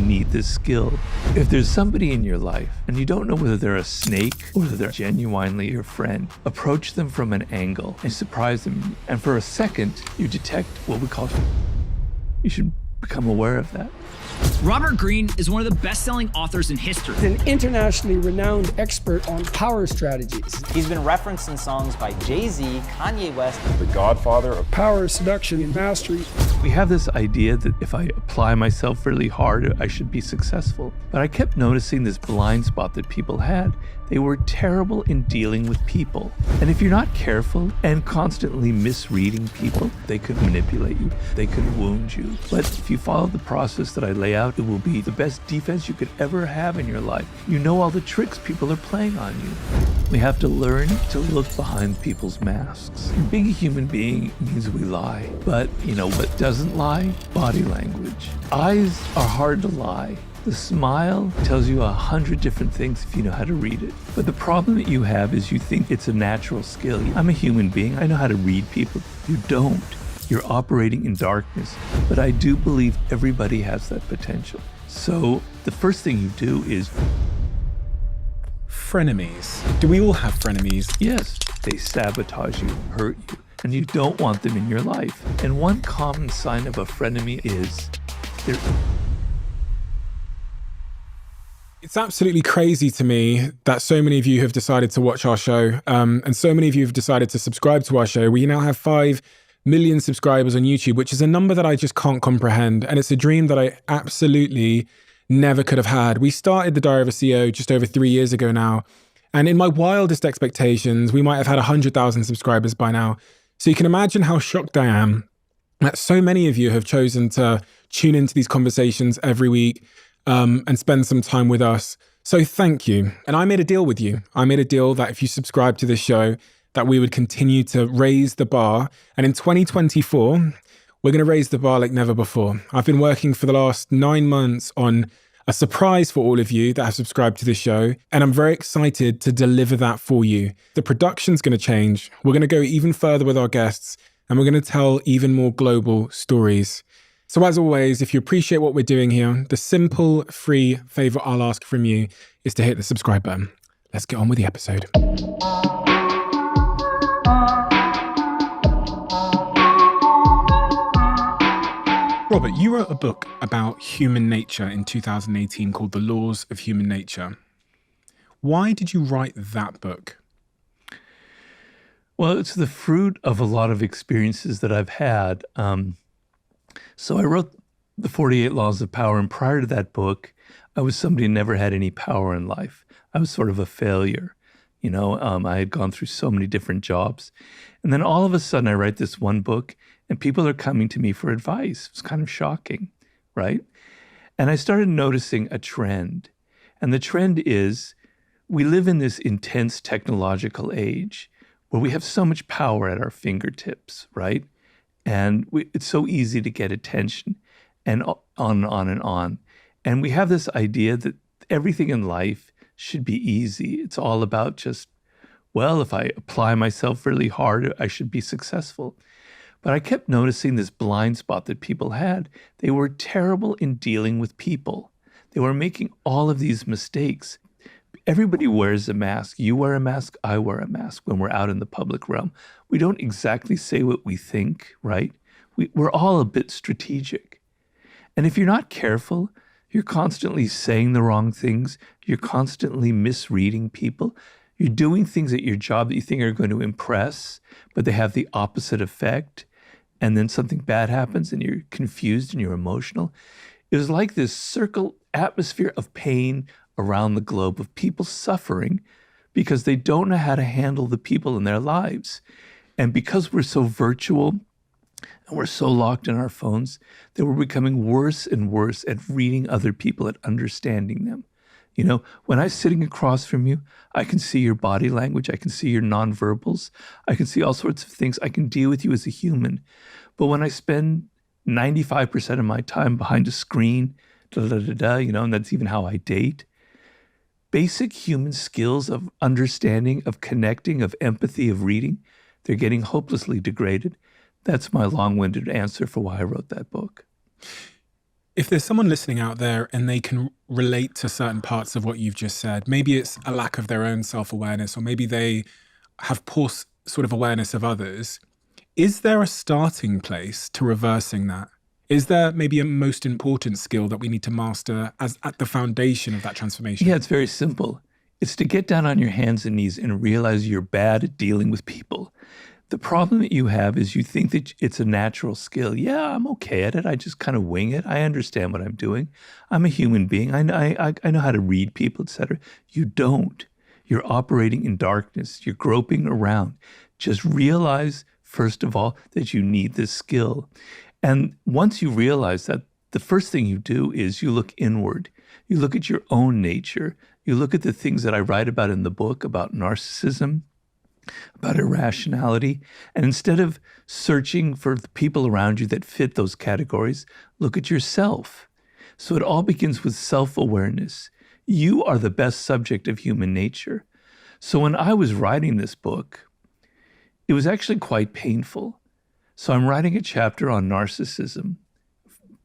need this skill. If there's somebody in your life and you don't know whether they're a snake or whether they're genuinely your friend, approach them from an angle and surprise them. And for a second, you detect what we call. You should become aware of that. Robert Greene is one of the best-selling authors in history. He's an internationally renowned expert on power strategies. He's been referenced in songs by Jay-Z, Kanye West, the godfather of power, seduction, and mastery. We have this idea that if I apply myself really hard, I should be successful. But I kept noticing this blind spot that people had. They were terrible in dealing with people. And if you're not careful and constantly misreading people, they could manipulate you. They could wound you. But if you follow the process that I lay out, it will be the best defense you could ever have in your life. You know all the tricks people are playing on you. We have to learn to look behind people's masks. Being a human being means we lie. But you know what doesn't lie? Body language. Eyes are hard to lie. The smile tells you 100 different things if you know how to read it. But the problem that you have is you think it's a natural skill. I'm a human being. I know how to read people. You don't. You're operating in darkness. But I do believe everybody has that potential. So the first thing you do is... Frenemies. Do we all have frenemies? Yes, they sabotage you, hurt you, and you don't want them in your life. And one common sign of a frenemy is they're... It's absolutely crazy to me that so many of you have decided to watch our show, and so many of you have decided to subscribe to our show. We now have 5 million subscribers on YouTube, which is a number that I just can't comprehend. And it's a dream that I absolutely never could have had. We started the Diary of a CEO just over 3 years ago now. And in my wildest expectations, we might have had 100,000 subscribers by now. So you can imagine how shocked I am that so many of you have chosen to tune into these conversations every week, and spend some time with us. So thank you. And I made a deal with you. I made a deal that if you subscribe to this show, that we would continue to raise the bar. And in 2024, we're going to raise the bar like never before. I've been working for the last 9 months on a surprise for all of you that have subscribed to this show. And I'm very excited to deliver that for you. The production's going to change. We're going to go even further with our guests, and we're going to tell even more global stories. So as always, if you appreciate what we're doing here, the simple, free favor I'll ask from you is to hit the subscribe button. Let's get on with the episode. Robert, you wrote a book about human nature in 2018 called The Laws of Human Nature. Why did you write that book? Well, it's the fruit of a lot of experiences that I've had. So I wrote The 48 Laws of Power, and prior to that book, I was somebody who never had any power in life. I was sort of a failure. You know, I had gone through so many different jobs. And then all of a sudden I write this one book and people are coming to me for advice. It's kind of shocking, right? And I started noticing a trend. And the trend is we live in this intense technological age where we have so much power at our fingertips, right? And it's so easy to get attention and on and on and on. And we have this idea that everything in life should be easy. It's all about just, well, if I apply myself really hard, I should be successful. But I kept noticing this blind spot that people had. They were terrible in dealing with people. They were making all of these mistakes. Everybody wears a mask. You wear a mask, I wear a mask when we're out in the public realm. We don't exactly say what we think, right? We're all a bit strategic. And if you're not careful, you're constantly saying the wrong things. You're constantly misreading people. You're doing things at your job that you think are going to impress, but they have the opposite effect. And then something bad happens and you're confused and you're emotional. It was like this circle atmosphere of pain around the globe of people suffering because they don't know how to handle the people in their lives. And because we're so virtual and we're so locked in our phones, that we're becoming worse and worse at reading other people, at understanding them. You know, when I'm sitting across from you, I can see your body language. I can see your nonverbals. I can see all sorts of things. I can deal with you as a human. But when I spend 95% of my time behind a screen, you know, and that's even how I date, basic human skills of understanding, of connecting, of empathy, of reading, they're getting hopelessly degraded. That's my long-winded answer for why I wrote that book. If there's someone listening out there and they can relate to certain parts of what you've just said, maybe it's a lack of their own self-awareness, or maybe they have poor sort of awareness of others, is there a starting place to reversing that? Is there maybe a most important skill that we need to master as at the foundation of that transformation? Yeah, it's very simple. It's to get down on your hands and knees and realize you're bad at dealing with people. The problem that you have is you think that it's a natural skill. Yeah, I'm okay at it. I just kind of wing it. I understand what I'm doing. I'm a human being. I know how to read people, etc. You don't. You're operating in darkness. You're groping around. Just realize, first of all, that you need this skill. And once you realize that, the first thing you do is you look inward. You look at your own nature. You look at the things that I write about in the book about narcissism, about irrationality. And instead of searching for the people around you that fit those categories, look at yourself. So it all begins with self-awareness. You are the best subject of human nature. So when I was writing this book, it was actually quite painful. So I'm writing a chapter on narcissism,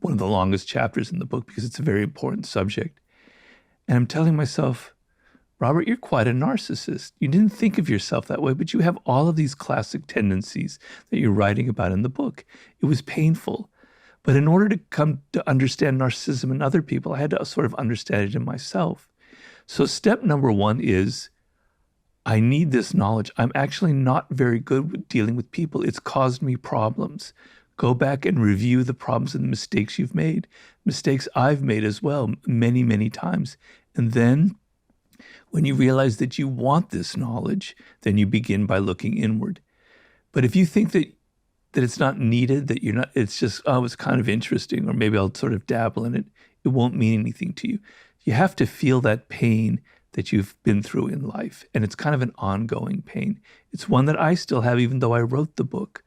one of the longest chapters in the book because it's a very important subject. And I'm telling myself, Robert, you're quite a narcissist. You didn't think of yourself that way, but you have all of these classic tendencies that you're writing about in the book. It was painful. But in order to come to understand narcissism in other people, I had to sort of understand it in myself. So step number one is, I need this knowledge. I'm actually not very good with dealing with people. It's caused me problems. Go back and review the problems and the mistakes you've made. Mistakes I've made as well, many, many times. And then when you realize that you want this knowledge, then you begin by looking inward. But if you think that it's not needed, that you're not, it's just, oh, it's kind of interesting, or maybe I'll sort of dabble in it, it won't mean anything to you. You have to feel that pain that you've been through in life. And it's kind of an ongoing pain. It's one that I still have, even though I wrote the book,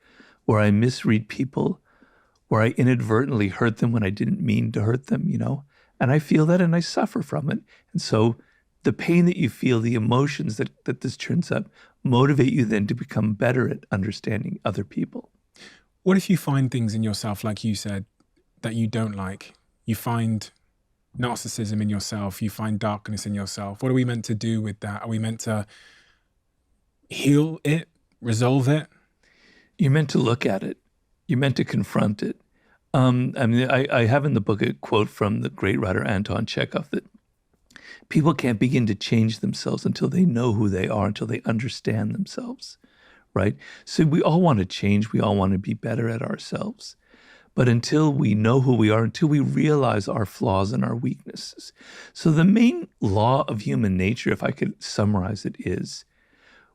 where I misread people, where I inadvertently hurt them when I didn't mean to hurt them, and I feel that and I suffer from it. And so the pain that you feel, the emotions that this turns up, motivate you then to become better at understanding other people. What if you find things in yourself, like you said, that you don't like? You find narcissism in yourself, you find darkness in yourself. What are we meant to do with that? Are we meant to heal it, resolve it? You're meant to look at it. You're meant to confront it. I have in the book a quote from the great writer Anton Chekhov that people can't begin to change themselves until they know who they are, until they understand themselves, right? So we all want to change. We all want to be better at ourselves. But until we know who we are, until we realize our flaws and our weaknesses. So the main law of human nature, if I could summarize it, is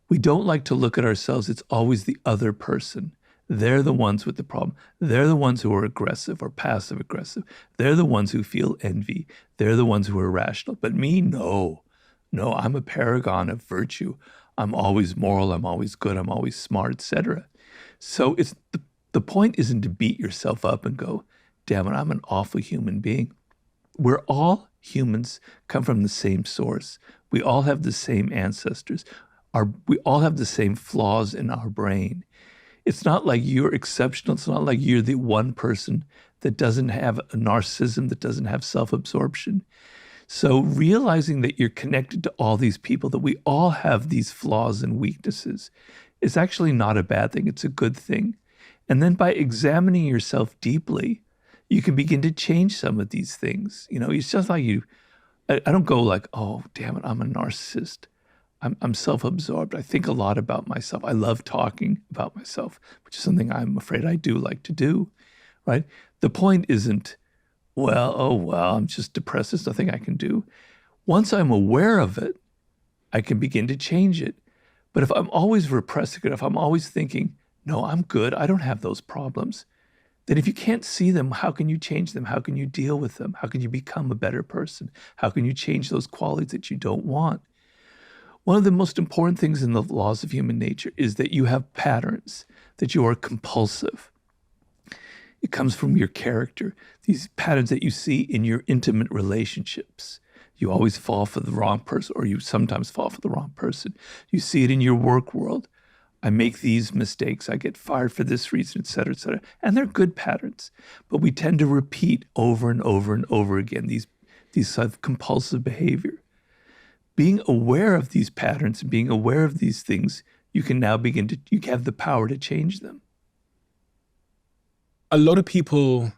we don't like to look at ourselves. It's always the other person. They're the ones with the problem. They're the ones who are aggressive or passive aggressive. They're the ones who feel envy. They're the ones who are irrational. But me, no, I'm a paragon of virtue. I'm always moral. I'm always good. I'm always smart, etc. So it's the point isn't to beat yourself up and go, damn it, I'm an awful human being. We're all humans, come from the same source. We all have the same ancestors. We all have the same flaws in our brain. It's not like you're exceptional. It's not like you're the one person that doesn't have a narcissism, that doesn't have self-absorption. So realizing that you're connected to all these people, that we all have these flaws and weaknesses, is actually not a bad thing. It's a good thing. And then by examining yourself deeply, you can begin to change some of these things. It's just like I don't go like, oh, damn it, I'm a narcissist. I'm self-absorbed. I think a lot about myself. I love talking about myself, which is something I'm afraid I do like to do, right? The point isn't, I'm just depressed. There's nothing I can do. Once I'm aware of it, I can begin to change it. But if I'm always repressing it, if I'm always thinking, no, I'm good, I don't have those problems, then if you can't see them, how can you change them? How can you deal with them? How can you become a better person? How can you change those qualities that you don't want? One of the most important things in the laws of human nature is that you have patterns, that you are compulsive. It comes from your character, these patterns that you see in your intimate relationships. You always fall for the wrong person, or you sometimes fall for the wrong person. You see it in your work world. I make these mistakes. I get fired for this reason, et cetera, et cetera. And they're good patterns, but we tend to repeat over and over and over again these sort of compulsive behavior. Being aware of these patterns and being aware of these things, you can now you have the power to change them. A lot of people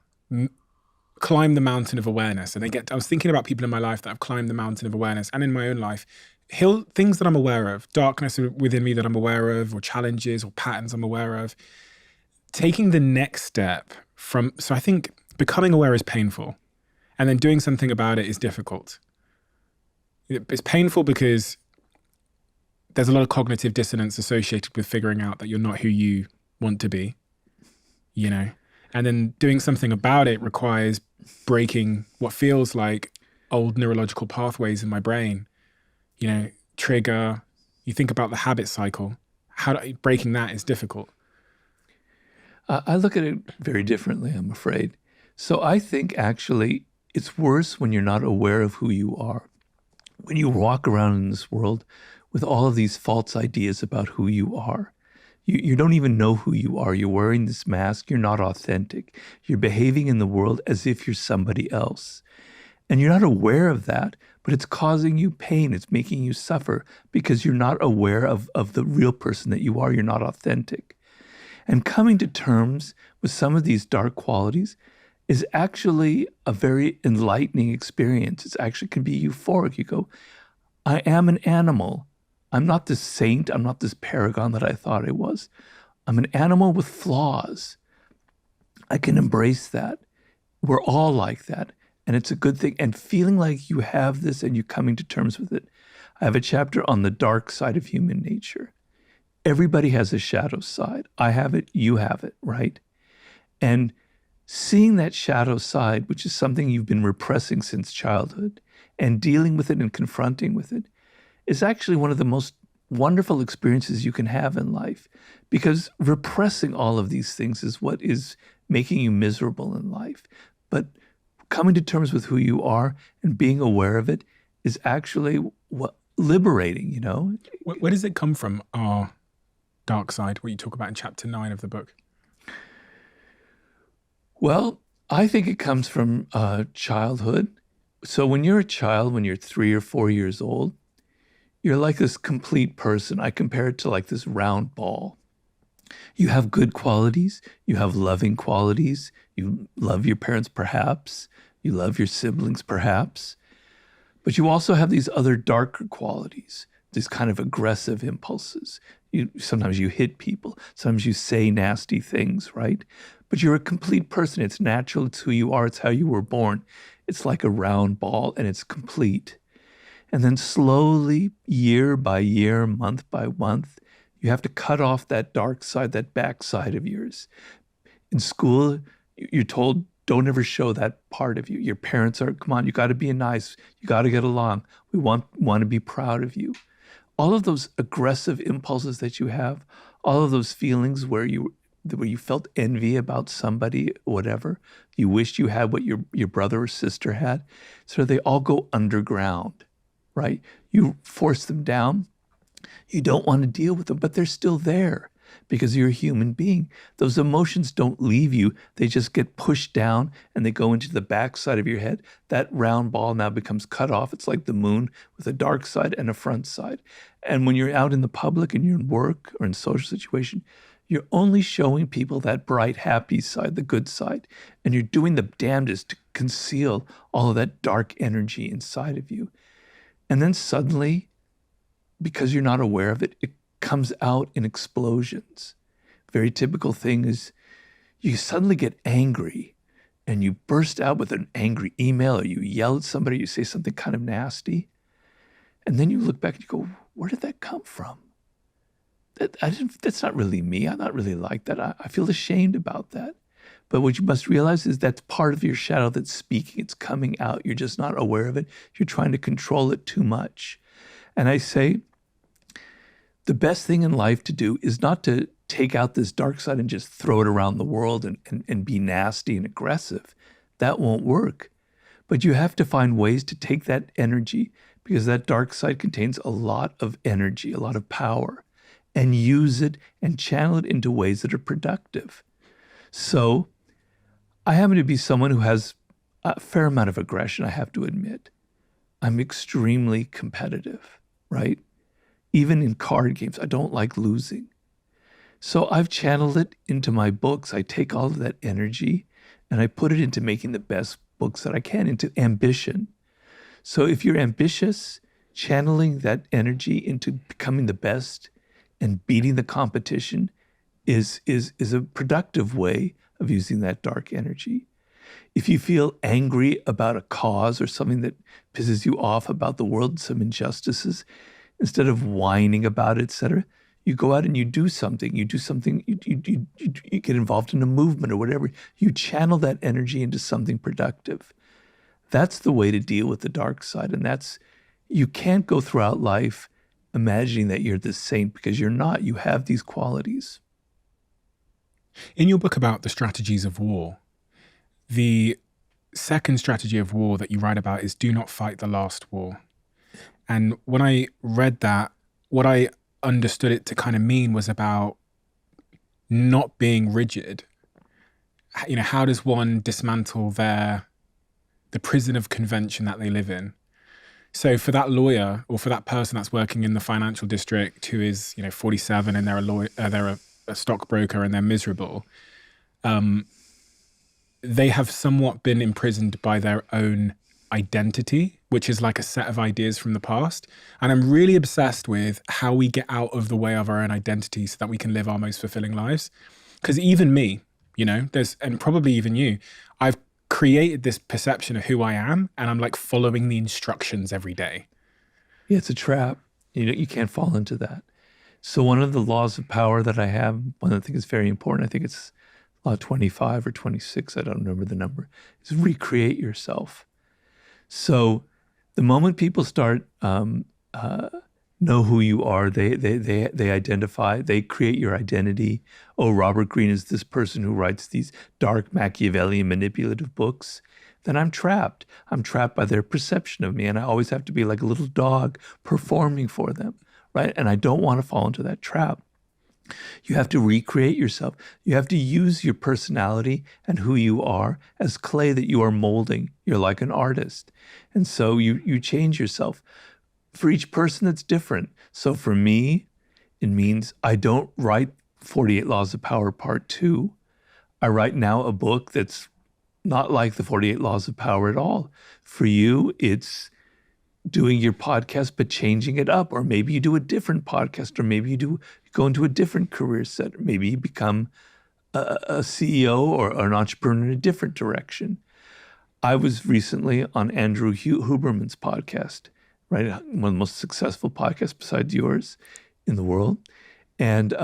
climb the mountain of awareness, and I was thinking about people in my life that have climbed the mountain of awareness, and in my own life, things that I'm aware of, darkness within me that I'm aware of, or challenges or patterns I'm aware of. Taking the next step so I think becoming aware is painful, and then doing something about it is difficult. It's painful because there's a lot of cognitive dissonance associated with figuring out that you're not who you want to be, and then doing something about it requires breaking what feels like old neurological pathways in my brain, trigger. You think about the habit cycle. Breaking that is difficult. I look at it very differently, I'm afraid. So I think actually it's worse when you're not aware of who you are. When you walk around in this world with all of these false ideas about who you are, you don't even know who you are. You're wearing this mask. You're not authentic. You're behaving in the world as if you're somebody else. And you're not aware of that, but it's causing you pain. It's making you suffer because you're not aware of the real person that you are. You're not authentic. And coming to terms with some of these dark qualities is actually a very enlightening experience. It actually can be euphoric. You go, I am an animal. I'm not this saint. I'm not this paragon that I thought I was. I'm an animal with flaws. I can embrace that. We're all like that. And it's a good thing. And feeling like you have this and you're coming to terms with it. I have a chapter on the dark side of human nature. Everybody has a shadow side. I have it. You have it, right? And seeing that shadow side, which is something you've been repressing since childhood, and dealing with it and confronting with it, is actually one of the most wonderful experiences you can have in life, because repressing all of these things is what is making you miserable in life. But coming to terms with who you are and being aware of it is actually liberating, Where does it come from, our dark side, what you talk about in chapter 9 of the book? Well, I think it comes from childhood. So when you're a child, when you're 3 or 4 years old, you're like this complete person. I compare it to like this round ball. You have good qualities. You have loving qualities. You love your parents, perhaps. You love your siblings, perhaps. But you also have these other darker qualities, these kind of aggressive impulses. Sometimes you hit people. Sometimes you say nasty things, right? But you're a complete person. It's natural. It's who you are. It's how you were born. It's like a round ball, and it's complete. And then slowly, year by year, month by month, you have to cut off that dark side, that back side of yours. In school, you're told, don't ever show that part of you. Your parents are, come on, you got to be nice. You got to get along. We want to be proud of you. All of those aggressive impulses that you have, all of those feelings where you felt envy about somebody, whatever, you wished you had what your brother or sister had, so they all go underground, right? You force them down. You don't want to deal with them, but they're still there because you're a human being. Those emotions don't leave you. They just get pushed down and they go into the backside of your head. That round ball now becomes cut off. It's like the moon with a dark side and a front side. And when you're out in the public and you're in work or in social situation, you're only showing people that bright, happy side, the good side. And you're doing the damnedest to conceal all of that dark energy inside of you. And then suddenly, because you're not aware of it, it comes out in explosions. Very typical thing is you suddenly get angry and you burst out with an angry email, or you yell at somebody, you say something kind of nasty. And then you look back and you go, where did that come from? That's not really me. I'm not really like that. I feel ashamed about that. But what you must realize is that's part of your shadow that's speaking. It's coming out. You're just not aware of it. You're trying to control it too much. And I say, the best thing in life to do is not to take out this dark side and just throw it around the world and be nasty and aggressive. That won't work. But you have to find ways to take that energy, because that dark side contains a lot of energy, a lot of power. and use it and channel it into ways that are productive. So I happen to be someone who has a fair amount of aggression, I have to admit. I'm extremely competitive, right? Even in card games, I don't like losing. So I've channeled it into my books. I take all of that energy and I put it into making the best books that I can, into ambition. So if you're ambitious, channeling that energy into becoming the best and beating the competition is a productive way of using that dark energy. If you feel angry about a cause or something that pisses you off about the world, some injustices, instead of whining about it, etc., you go out and you do something. You get involved in a movement or whatever. You channel that energy into something productive. That's the way to deal with the dark side. And you can't go throughout life imagining that you're the saint, because you're not. You have these qualities. In your book about the strategies of war, the second strategy of war that you write about is do not fight the last war. And when I read that, what I understood it to kind of mean was about not being rigid. You know, how does one dismantle the prison of convention that they live in? So for that lawyer or for that person that's working in the financial district who is, 47 and they're a stockbroker and they're miserable, they have somewhat been imprisoned by their own identity, which is like a set of ideas from the past. And I'm really obsessed with how we get out of the way of our own identity so that we can live our most fulfilling lives. Because even me, and probably even you, I've created this perception of who I am, and I'm like following the instructions every day. Yeah, it's a trap. You can't fall into that. So one of the laws of power that I have, one that I think is very important, I think it's law 25 or 26, I don't remember the number, is recreate yourself. So the moment people start know who you are, they identify, they create your identity. Oh, Robert Greene is this person who writes these dark Machiavellian manipulative books. Then I'm trapped. I'm trapped by their perception of me, and I always have to be like a little dog performing for them, right? And I don't want to fall into that trap. You have to recreate yourself. You have to use your personality and who you are as clay that you are molding. You're like an artist. And so you change yourself. For each person, it's different. So for me, it means I don't write 48 Laws of Power Part 2. I write now a book that's not like the 48 Laws of Power at all. For you, it's doing your podcast, but changing it up. Or maybe you do a different podcast, or maybe you go into a different career set. Or maybe you become a CEO or an entrepreneur in a different direction. I was recently on Andrew Huberman's podcast, right? One of the most successful podcasts besides yours in the world. And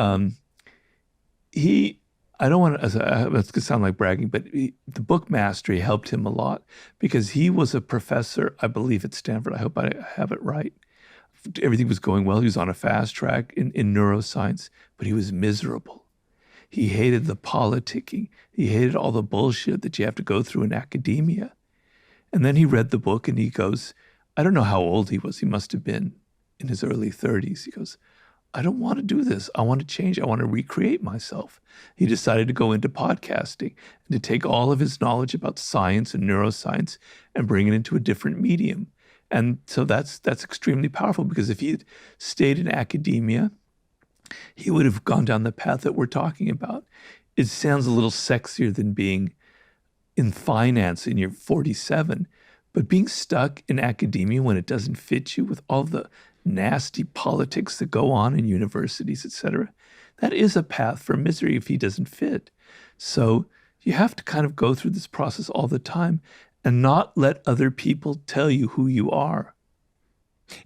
I don't want to, it's going to sound like bragging, but the book mastery helped him a lot because he was a professor, I believe, at Stanford. I hope I have it right. Everything was going well. He was on a fast track in neuroscience, but he was miserable. He hated the politicking. He hated all the bullshit that you have to go through in academia. And then he read the book and he goes, I don't know how old he was. He must have been in his early 30s. He goes, I don't want to do this. I want to change. I want to recreate myself. He decided to go into podcasting and to take all of his knowledge about science and neuroscience and bring it into a different medium. And so that's extremely powerful, because if he had stayed in academia, he would have gone down the path that we're talking about. It sounds a little sexier than being in finance and you're 47, but being stuck in academia when it doesn't fit you, with all the nasty politics that go on in universities, et cetera, that is a path for misery if he doesn't fit. So you have to kind of go through this process all the time and not let other people tell you who you are.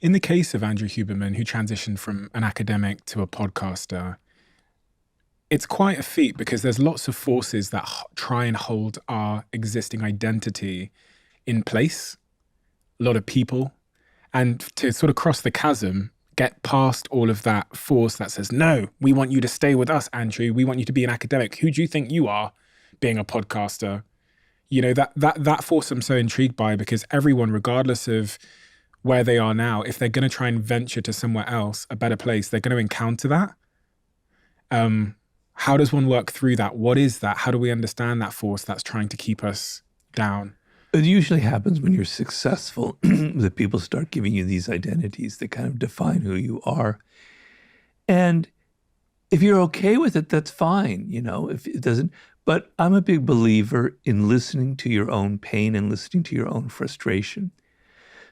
In the case of Andrew Huberman, who transitioned from an academic to a podcaster, it's quite a feat because there's lots of forces that try and hold our existing identity in place, a lot of people. And to sort of cross the chasm, get past all of that force that says, no, we want you to stay with us, Andrew. We want you to be an academic. Who do you think you are being a podcaster? That force I'm so intrigued by, because everyone, regardless of where they are now, if they're going to try and venture to somewhere else, a better place, they're going to encounter that. How does one work through that? What is that? How do we understand that force that's trying to keep us down? It usually happens when you're successful that people start giving you these identities that kind of define who you are. And if you're okay with it, that's fine, if it doesn't. But I'm a big believer in listening to your own pain and listening to your own frustration.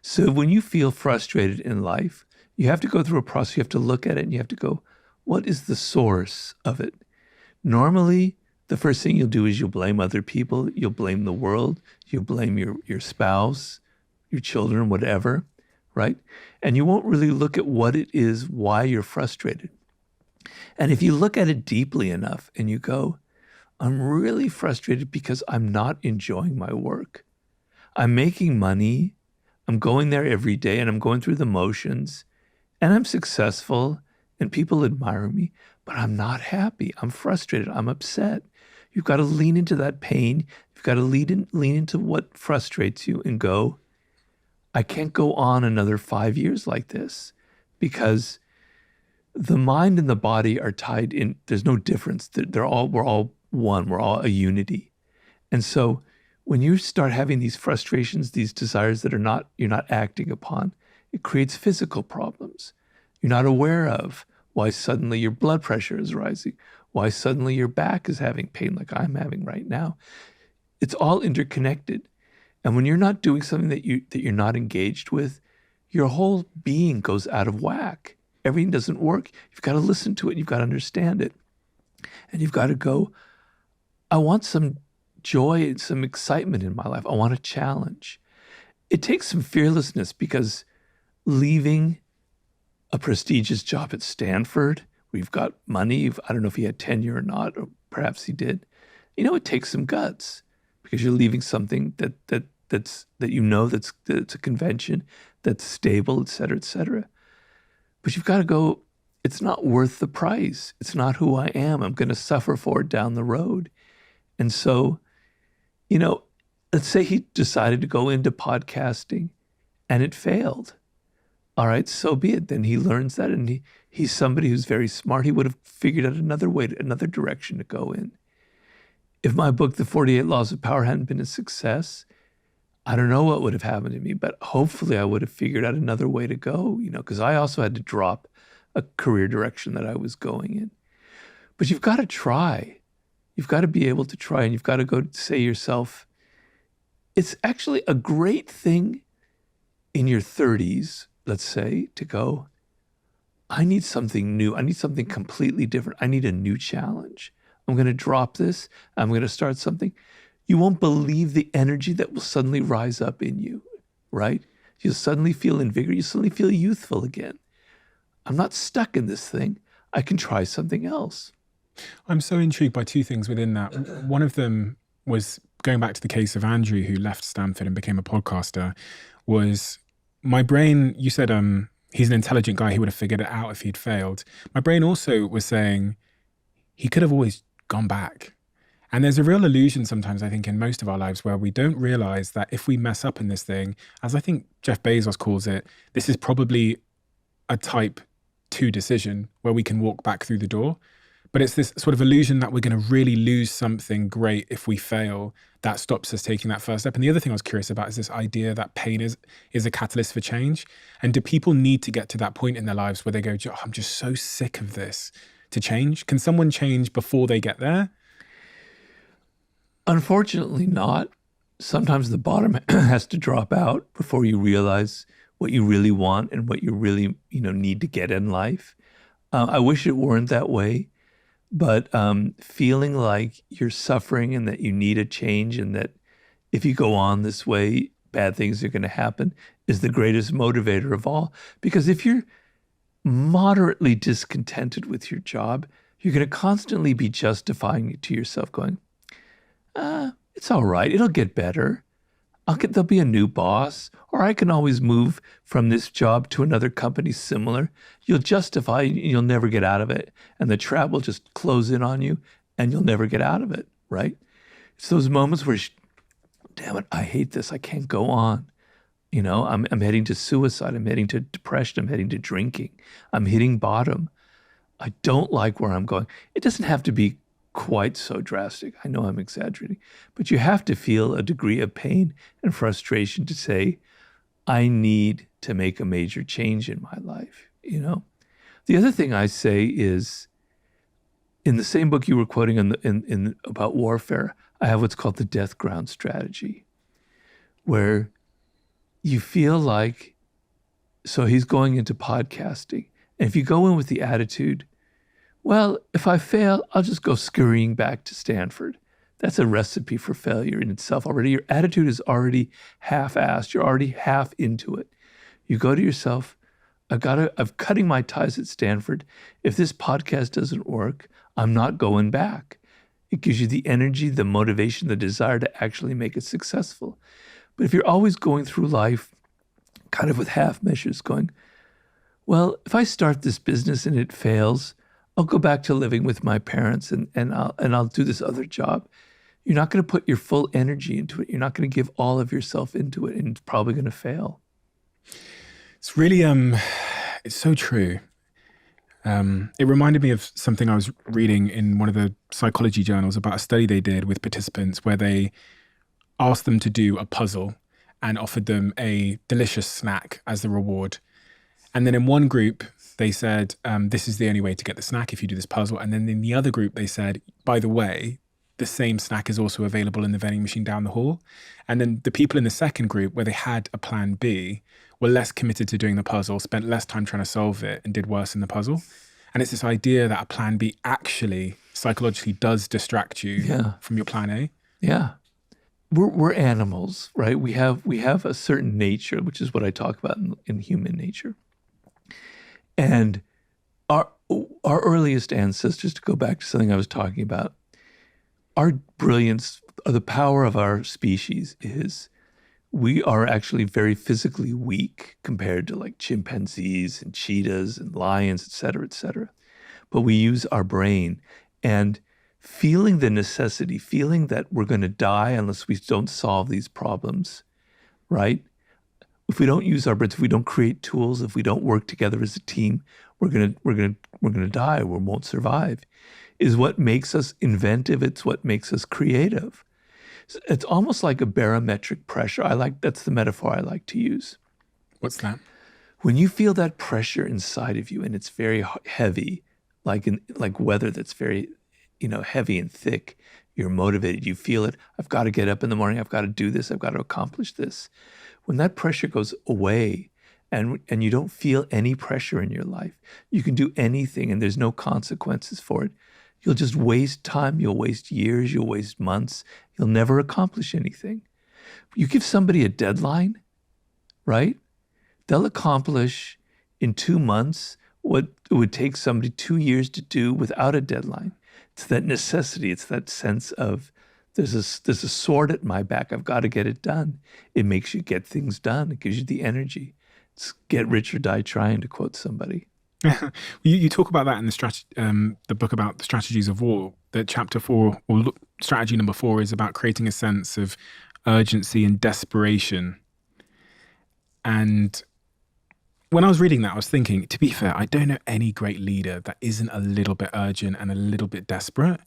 So when you feel frustrated in life, you have to go through a process. You have to look at it and you have to go, what is the source of it? Normally, the first thing you'll do is you'll blame other people. You'll blame the world. You'll blame your spouse, your children, whatever, right? And you won't really look at what it is, why you're frustrated. And if you look at it deeply enough and you go, I'm really frustrated because I'm not enjoying my work. I'm making money. I'm going there every day and I'm going through the motions and I'm successful and people admire me, but I'm not happy. I'm frustrated. I'm upset. You've got to lean into that pain. You've got to lean into what frustrates you and go, I can't go on another 5 years like this because the mind and the body are tied in. There's no difference. We're all one. We're all a unity. And so when you start having these frustrations, these desires that you're not acting upon, it creates physical problems. You're not aware of why suddenly your blood pressure is rising, why suddenly your back is having pain like I'm having right now. It's all interconnected. And when you're not doing something that you're not engaged with, your whole being goes out of whack. Everything doesn't work. You've got to listen to it. You've got to understand it. And you've got to go, I want some joy and some excitement in my life. I want a challenge. It takes some fearlessness because leaving a prestigious job at Stanford, where you've got money, I don't know if he had tenure or not, or perhaps he did. It takes some guts because you're leaving something that's a convention, that's stable, et cetera, et cetera. But you've got to go, it's not worth the price. It's not who I am. I'm going to suffer for it down the road. And so, let's say he decided to go into podcasting and it failed. All right, so be it. Then he learns that and he's somebody who's very smart. He would have figured out another direction to go in. If my book, The 48 Laws of Power, hadn't been a success, I don't know what would have happened to me, but hopefully I would have figured out another way to go, because I also had to drop a career direction that I was going in. But you've got to try. You've got to be able to try, and you've got to go say to yourself, it's actually a great thing in your 30s, let's say, to go, I need something new. I need something completely different. I need a new challenge. I'm going to drop this. I'm going to start something. You won't believe the energy that will suddenly rise up in you, right? You'll suddenly feel invigorated. You'll suddenly feel youthful again. I'm not stuck in this thing. I can try something else. I'm so intrigued by two things within that. One of them was going back to the case of Andrew, who left Stanford and became a podcaster, was my brain, you said he's an intelligent guy, he would have figured it out if he'd failed. My brain also was saying he could have always gone back. And there's a real illusion sometimes, I think, in most of our lives where we don't realize that if we mess up in this thing, as I think Jeff Bezos calls it, this is probably a type 2 decision where we can walk back through the door. But it's this sort of illusion that we're going to really lose something great if we fail that stops us taking that first step. And the other thing I was curious about is this idea that pain is a catalyst for change. And do people need to get to that point in their lives where they go, oh, I'm just so sick of this to change? Can someone change before they get there? Unfortunately not. Sometimes the bottom has to drop out before you realize what you really want and what you really need to get in life. I wish it weren't that way. But feeling like you're suffering and that you need a change and that if you go on this way, bad things are going to happen is the greatest motivator of all. Because if you're moderately discontented with your job, you're going to constantly be justifying it to yourself going, it's all right. It'll get better. There'll be a new boss, or I can always move from this job to another company similar. You'll justify, you'll never get out of it. And the trap will just close in on you and you'll never get out of it, right? It's those moments where, damn it, I hate this. I can't go on. I'm heading to suicide. I'm heading to depression. I'm heading to drinking. I'm hitting bottom. I don't like where I'm going. It doesn't have to be quite so drastic. I know I'm exaggerating, but you have to feel a degree of pain and frustration to say, I need to make a major change in my life, you know? The other thing I say is, in the same book you were quoting in about warfare, I have what's called the death ground strategy, where you feel like, so he's going into podcasting. And if you go in with the attitude, well, if I fail, I'll just go scurrying back to Stanford. That's a recipe for failure in itself already. Your attitude is already half-assed. You're already half into it. You go to yourself, I'm cutting my ties at Stanford. If this podcast doesn't work, I'm not going back. It gives you the energy, the motivation, the desire to actually make it successful. But if you're always going through life kind of with half measures going, well, if I start this business and it fails, I'll go back to living with my parents and I'll do this other job. You're not going to put your full energy into it. You're not going to give all of yourself into it, and it's probably going to fail. It's really, it's so true. It reminded me of something I was reading in one of the psychology journals about a study they did with participants where they asked them to do a puzzle and offered them a delicious snack as the reward. And then in one group, they said, this is the only way to get the snack if you do this puzzle. And then in the other group, they said, by the way, the same snack is also available in the vending machine down the hall. And then the people in the second group, where they had a plan B, were less committed to doing the puzzle, spent less time trying to solve it, and did worse in the puzzle. And it's this idea that a plan B actually psychologically does distract you from your plan A. Yeah. We're animals, right? We have a certain nature, which is what I talk about in human nature. And our earliest ancestors, to go back to something I was talking about, our brilliance, the power of our species is we are actually very physically weak compared to like chimpanzees and cheetahs and lions, et cetera, et cetera. But we use our brain, and feeling the necessity, feeling that we're going to die unless we don't solve these problems, right? If we don't use our brains, if we don't create tools, if we don't work together as a team, we're gonna die. We won't survive. Is what makes us inventive. It's what makes us creative. It's almost like a barometric pressure. That's the metaphor I like to use. What's that? When you feel that pressure inside of you and it's very heavy, like weather that's very, heavy and thick, you're motivated. You feel it. I've got to get up in the morning. I've got to do this. I've got to accomplish this. When that pressure goes away and you don't feel any pressure in your life, you can do anything and there's no consequences for it. You'll just waste time. You'll waste years. You'll waste months. You'll never accomplish anything. You give somebody a deadline, right? They'll accomplish in 2 months what it would take somebody 2 years to do without a deadline. It's that necessity. It's that sense of there's a sword at my back. I've got to get it done. It makes you get things done. It gives you the energy. It's get rich or die trying, to quote somebody. You talk about that in the book about the strategies of war. That chapter 4, or strategy number 4, is about creating a sense of urgency and desperation. And when I was reading that, I was thinking, to be fair, I don't know any great leader that isn't a little bit urgent and a little bit desperate.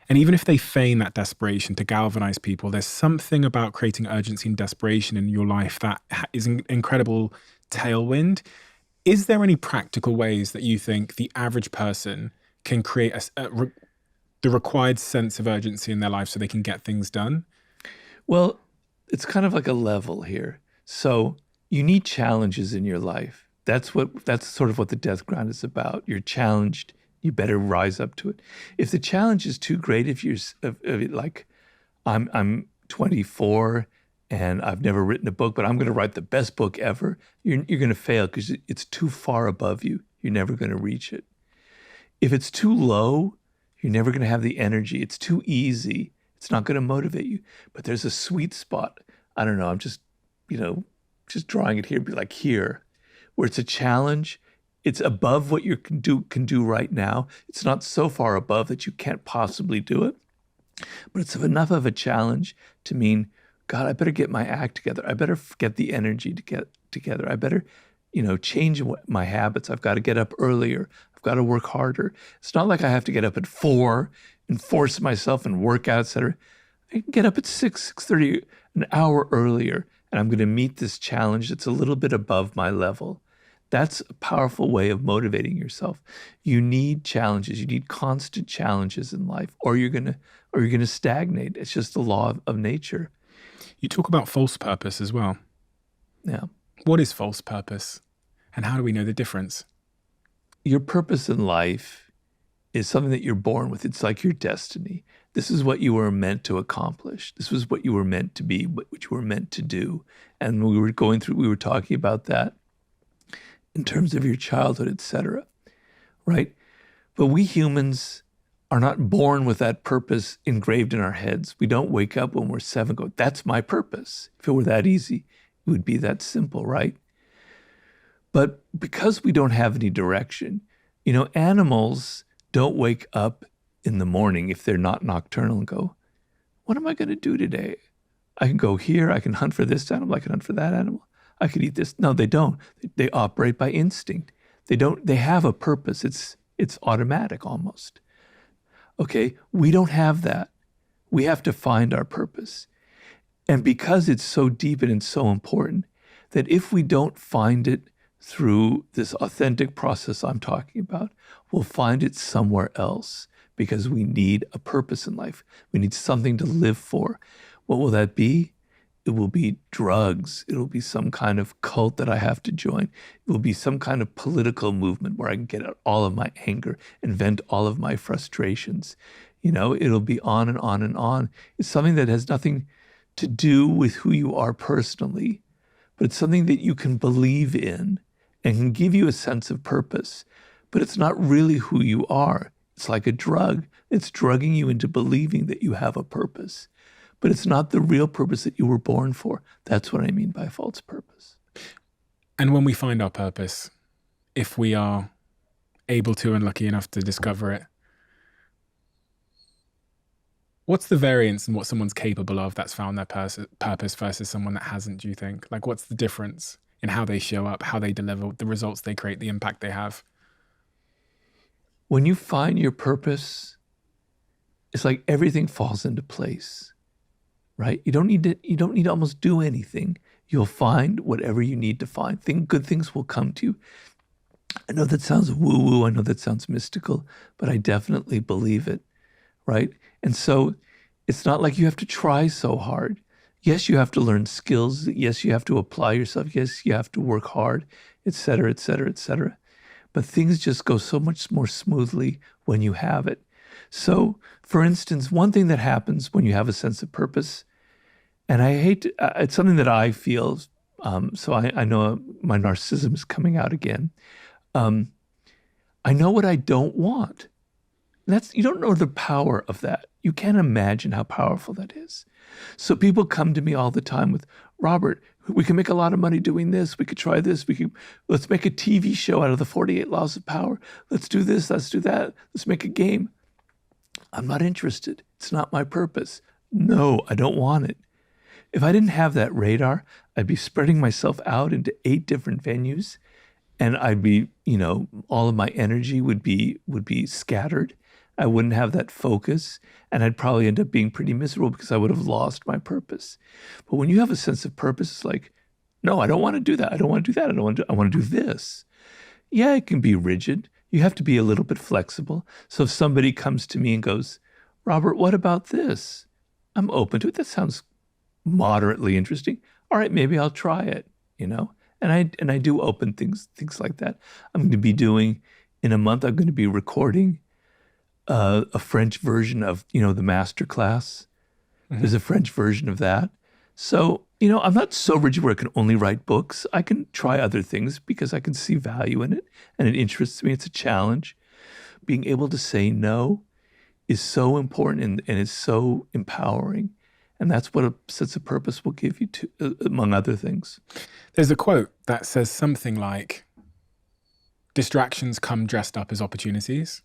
And even if they feign that desperation to galvanize people, there's something about creating urgency and desperation in your life that is an incredible tailwind. Is there any practical ways that you think the average person can create the required sense of urgency in their life so they can get things done? Well, it's kind of like a level here. So you need challenges in your life. That's sort of what the death ground is about. You're challenged. You better rise up to it. If the challenge is too great, if you're like, I'm 24 and I've never written a book, but I'm going to write the best book ever, you're going to fail because it's too far above you. You're never going to reach it. If it's too low, you're never going to have the energy. It's too easy. It's not going to motivate you. But there's a sweet spot. I don't know. I'm just drawing it here, be like here, where it's a challenge. It's above what you can do right now. It's not so far above that you can't possibly do it, but it's enough of a challenge to mean, God, I better get my act together. I better get the energy to get together. I better, change my habits. I've got to get up earlier. I've got to work harder. It's not like I have to get up at 4 and force myself and work out, et cetera. I can get up at 6:30, an hour earlier, and I'm going to meet this challenge that's a little bit above my level. That's a powerful way of motivating yourself. You need challenges. You need constant challenges in life, or you're gonna stagnate. It's just the law of nature. You talk about false purpose as well. Yeah. What is false purpose, and how do we know the difference? Your purpose in life is something that you're born with. It's like your destiny. This is what you were meant to accomplish. This was what you were meant to be, what you were meant to do. And we were talking about that in terms of your childhood, et cetera, right? But we humans are not born with that purpose engraved in our heads. We don't wake up when we're 7 and go, that's my purpose. If it were that easy, it would be that simple, right? But because we don't have any direction, animals don't wake up in the morning if they're not nocturnal and go, what am I going to do today? I can go here. I can hunt for this animal. I can hunt for that animal. I could eat this. No, they don't. They operate by instinct. They have a purpose. It's automatic almost. Okay, we don't have that. We have to find our purpose. And because it's so deep and it's so important, that if we don't find it through this authentic process I'm talking about, we'll find it somewhere else because we need a purpose in life. We need something to live for. What will that be? It will be drugs. It'll be some kind of cult that I have to join. It will be some kind of political movement where I can get out all of my anger and vent all of my frustrations. It'll be on and on and on. It's something that has nothing to do with who you are personally, but it's something that you can believe in and can give you a sense of purpose. But it's not really who you are. It's like a drug. It's drugging you into believing that you have a purpose. But it's not the real purpose that you were born for. That's what I mean by false purpose. And when we find our purpose, if we are able to and lucky enough to discover it, what's the variance in what someone's capable of that's found their purpose versus someone that hasn't, do you think? Like, what's the difference in how they show up, how they deliver, the results they create, the impact they have? When you find your purpose, it's like everything falls into place. Right? You don't need to almost do anything. You'll find whatever you need to find. Good things will come to you. I know that sounds woo-woo. I know that sounds mystical, but I definitely believe it, right? And so it's not like you have to try so hard. Yes, you have to learn skills. Yes, you have to apply yourself. Yes, you have to work hard, et cetera, et cetera, et cetera. But things just go so much more smoothly when you have it. So, for instance, one thing that happens when you have a sense of purpose, and I hate to, it's something that I feel, so I know my narcissism is coming out again. I know what I don't want. You don't know the power of that. You can't imagine how powerful that is. So people come to me all the time with, Robert, we can make a lot of money doing this. We could try this. Let's make a TV show out of the 48 Laws of Power. Let's do this. Let's do that. Let's make a game. I'm not interested. It's not my purpose. No, I don't want it. If I didn't have that radar, I'd be spreading myself out into 8 different venues, and I'd be, all of my energy would be scattered. I wouldn't have that focus, and I'd probably end up being pretty miserable because I would have lost my purpose. But when you have a sense of purpose, it's like, no, I don't want to do that. I don't want to do that. I want to do this. Yeah, it can be rigid. You have to be a little bit flexible. So if somebody comes to me and goes, Robert, what about this? I'm open to it. That sounds moderately interesting. All right, maybe I'll try it, And I do open things like that. I'm going to be doing, in a month, I'm going to be recording a French version of, the master class. Mm-hmm. There's a French version of that. So, I'm not so rigid where I can only write books. I can try other things because I can see value in it and it interests me. It's a challenge. Being able to say no is so important and is so empowering. And that's what a sense of purpose will give you, among other things. There's a quote that says something like, distractions come dressed up as opportunities.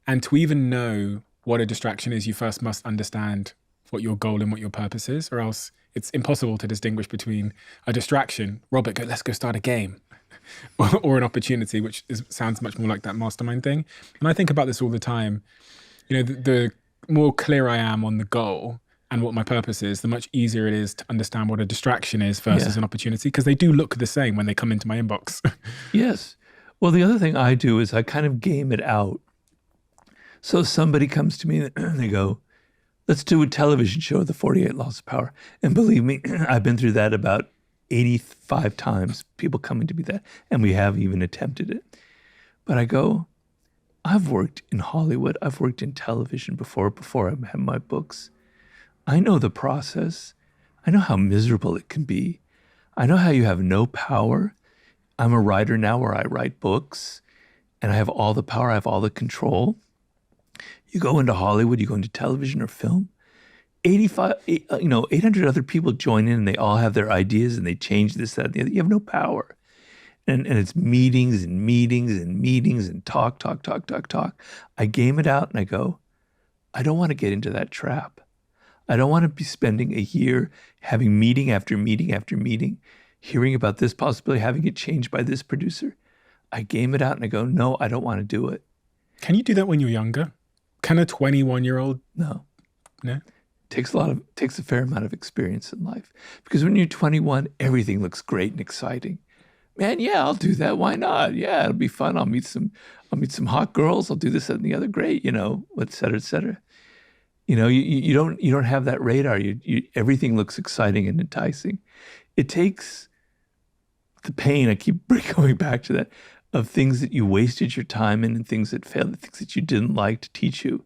And to even know what a distraction is, you first must understand what your goal and what your purpose is, or else it's impossible to distinguish between a distraction. Robert, let's go start a game. or an opportunity, which sounds much more like that mastermind thing. And I think about this all the time. The more clear I am on the goal and what my purpose is, the much easier it is to understand what a distraction is versus an opportunity, because they do look the same when they come into my inbox. Yes. Well, the other thing I do is I kind of game it out. So somebody comes to me and they go, let's do a television show, The 48 Laws of Power. And believe me, I've been through that about 85 times, people coming to me that, and we have even attempted it. But I go, I've worked in Hollywood. I've worked in television before I had my books. I know the process. I know how miserable it can be. I know how you have no power. I'm a writer now where I write books and I have all the power. I have all the control. You go into Hollywood, you go into television or film, 800 other people join in and they all have their ideas and they change this, that, and the other. You have no power. And it's meetings and meetings and meetings and talk. I game it out and I go, I don't want to get into that trap. I don't want to be spending a year having meeting after meeting after meeting, hearing about this possibility, having it changed by this producer. I game it out and I go, no, I don't want to do it. Can you do that when you're younger? Can a 21-year-old? No. No? Takes a fair amount of experience in life. Because when you're 21, everything looks great and exciting. Man, yeah, I'll do that. Why not? Yeah, it'll be fun. I'll meet some hot girls. I'll do this, that, and the other. Great, et cetera, et cetera. You don't have that radar. Everything looks exciting and enticing. It takes the pain. I keep going back to that, of things that you wasted your time in and things that failed, the things that you didn't like, to teach you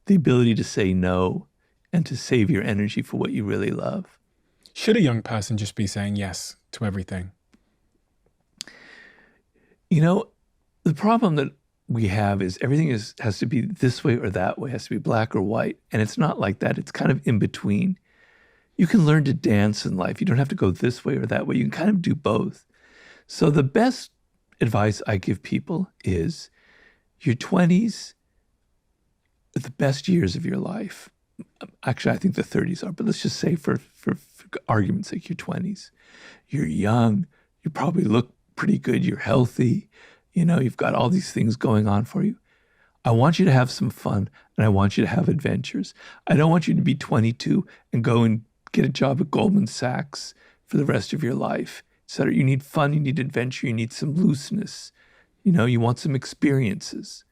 the ability to say no and to save your energy for what you really love. Should a young person just be saying yes to everything? The problem that we have is everything has to be this way or that way, has to be black or white. And it's not like that. It's kind of in between. You can learn to dance in life. You don't have to go this way or that way. You can kind of do both. So the best advice I give people is your 20s are the best years of your life. Actually, I think the 30s are, but let's just say for argument's sake, your 20s. You're young. You probably look pretty good. You're healthy. You've got all these things going on for you. I want you to have some fun and I want you to have adventures. I don't want you to be 22 and go and get a job at Goldman Sachs for the rest of your life. So you need fun, you need adventure, you need some looseness. You want some experiences.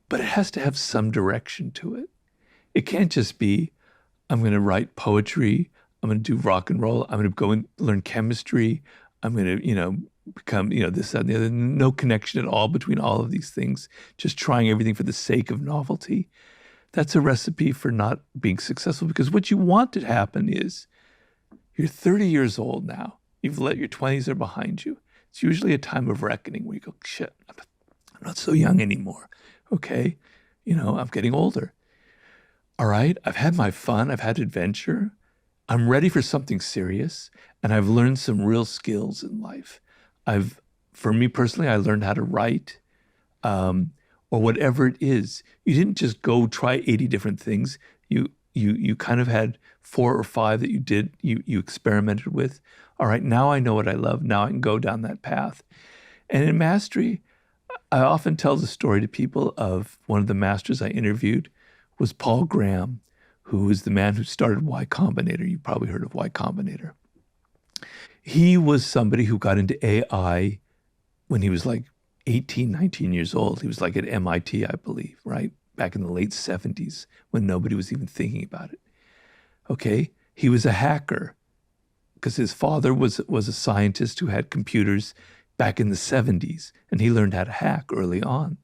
But it has to have some direction to it. It can't just be, I'm going to write poetry, I'm going to do rock and roll, I'm going to go and learn chemistry, I'm going to, become, this, that, and the other. No connection at all between all of these things. Just trying everything for the sake of novelty. That's a recipe for not being successful, because what you want to happen is you're 30 years old now. You've let your 20s are behind you. It's usually a time of reckoning where you go, shit, I'm not so young anymore. Okay. I'm getting older. All right. I've had my fun. I've had adventure. I'm ready for something serious. And I've learned some real skills in life. For me personally, I learned how to write, or whatever it is. You didn't just go try 80 different things. You kind of had 4 or 5 that you did, you experimented with. All right, now I know what I love. Now I can go down that path. And in mastery, I often tell the story to people of one of the masters I interviewed was Paul Graham, who is the man who started Y Combinator. You probably heard of Y Combinator. He was somebody who got into AI when he was like 18, 19 years old. He was like at MIT, I believe, right? Back in the late 70s when nobody was even thinking about it. Okay, he was a hacker because his father was a scientist who had computers back in the 70s, and he learned how to hack early on.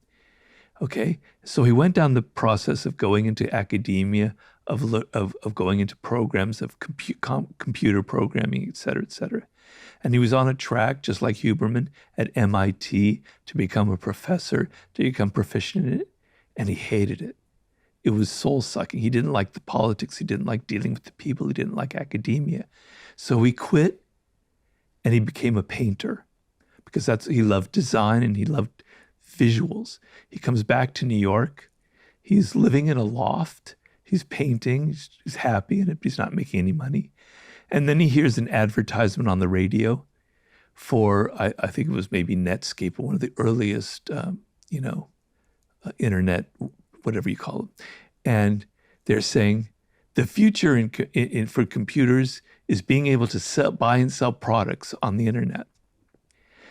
Okay, so he went down the process of going into academia, of going into programs of computer programming, et cetera, et cetera. And he was on a track, just like Huberman, at MIT to become a professor, to become proficient in it, and he hated it. It was soul-sucking. He didn't like the politics. He didn't like dealing with the people. He didn't like academia. So he quit, and he became a painter because he loved design and he loved visuals. He comes back to New York. He's living in a loft. He's painting. He's happy in it, but he's not making any money. And then he hears an advertisement on the radio for, I think it was maybe Netscape, one of the earliest, internet, whatever you call it. And they're saying the future for computers is being able to buy and sell products on the internet.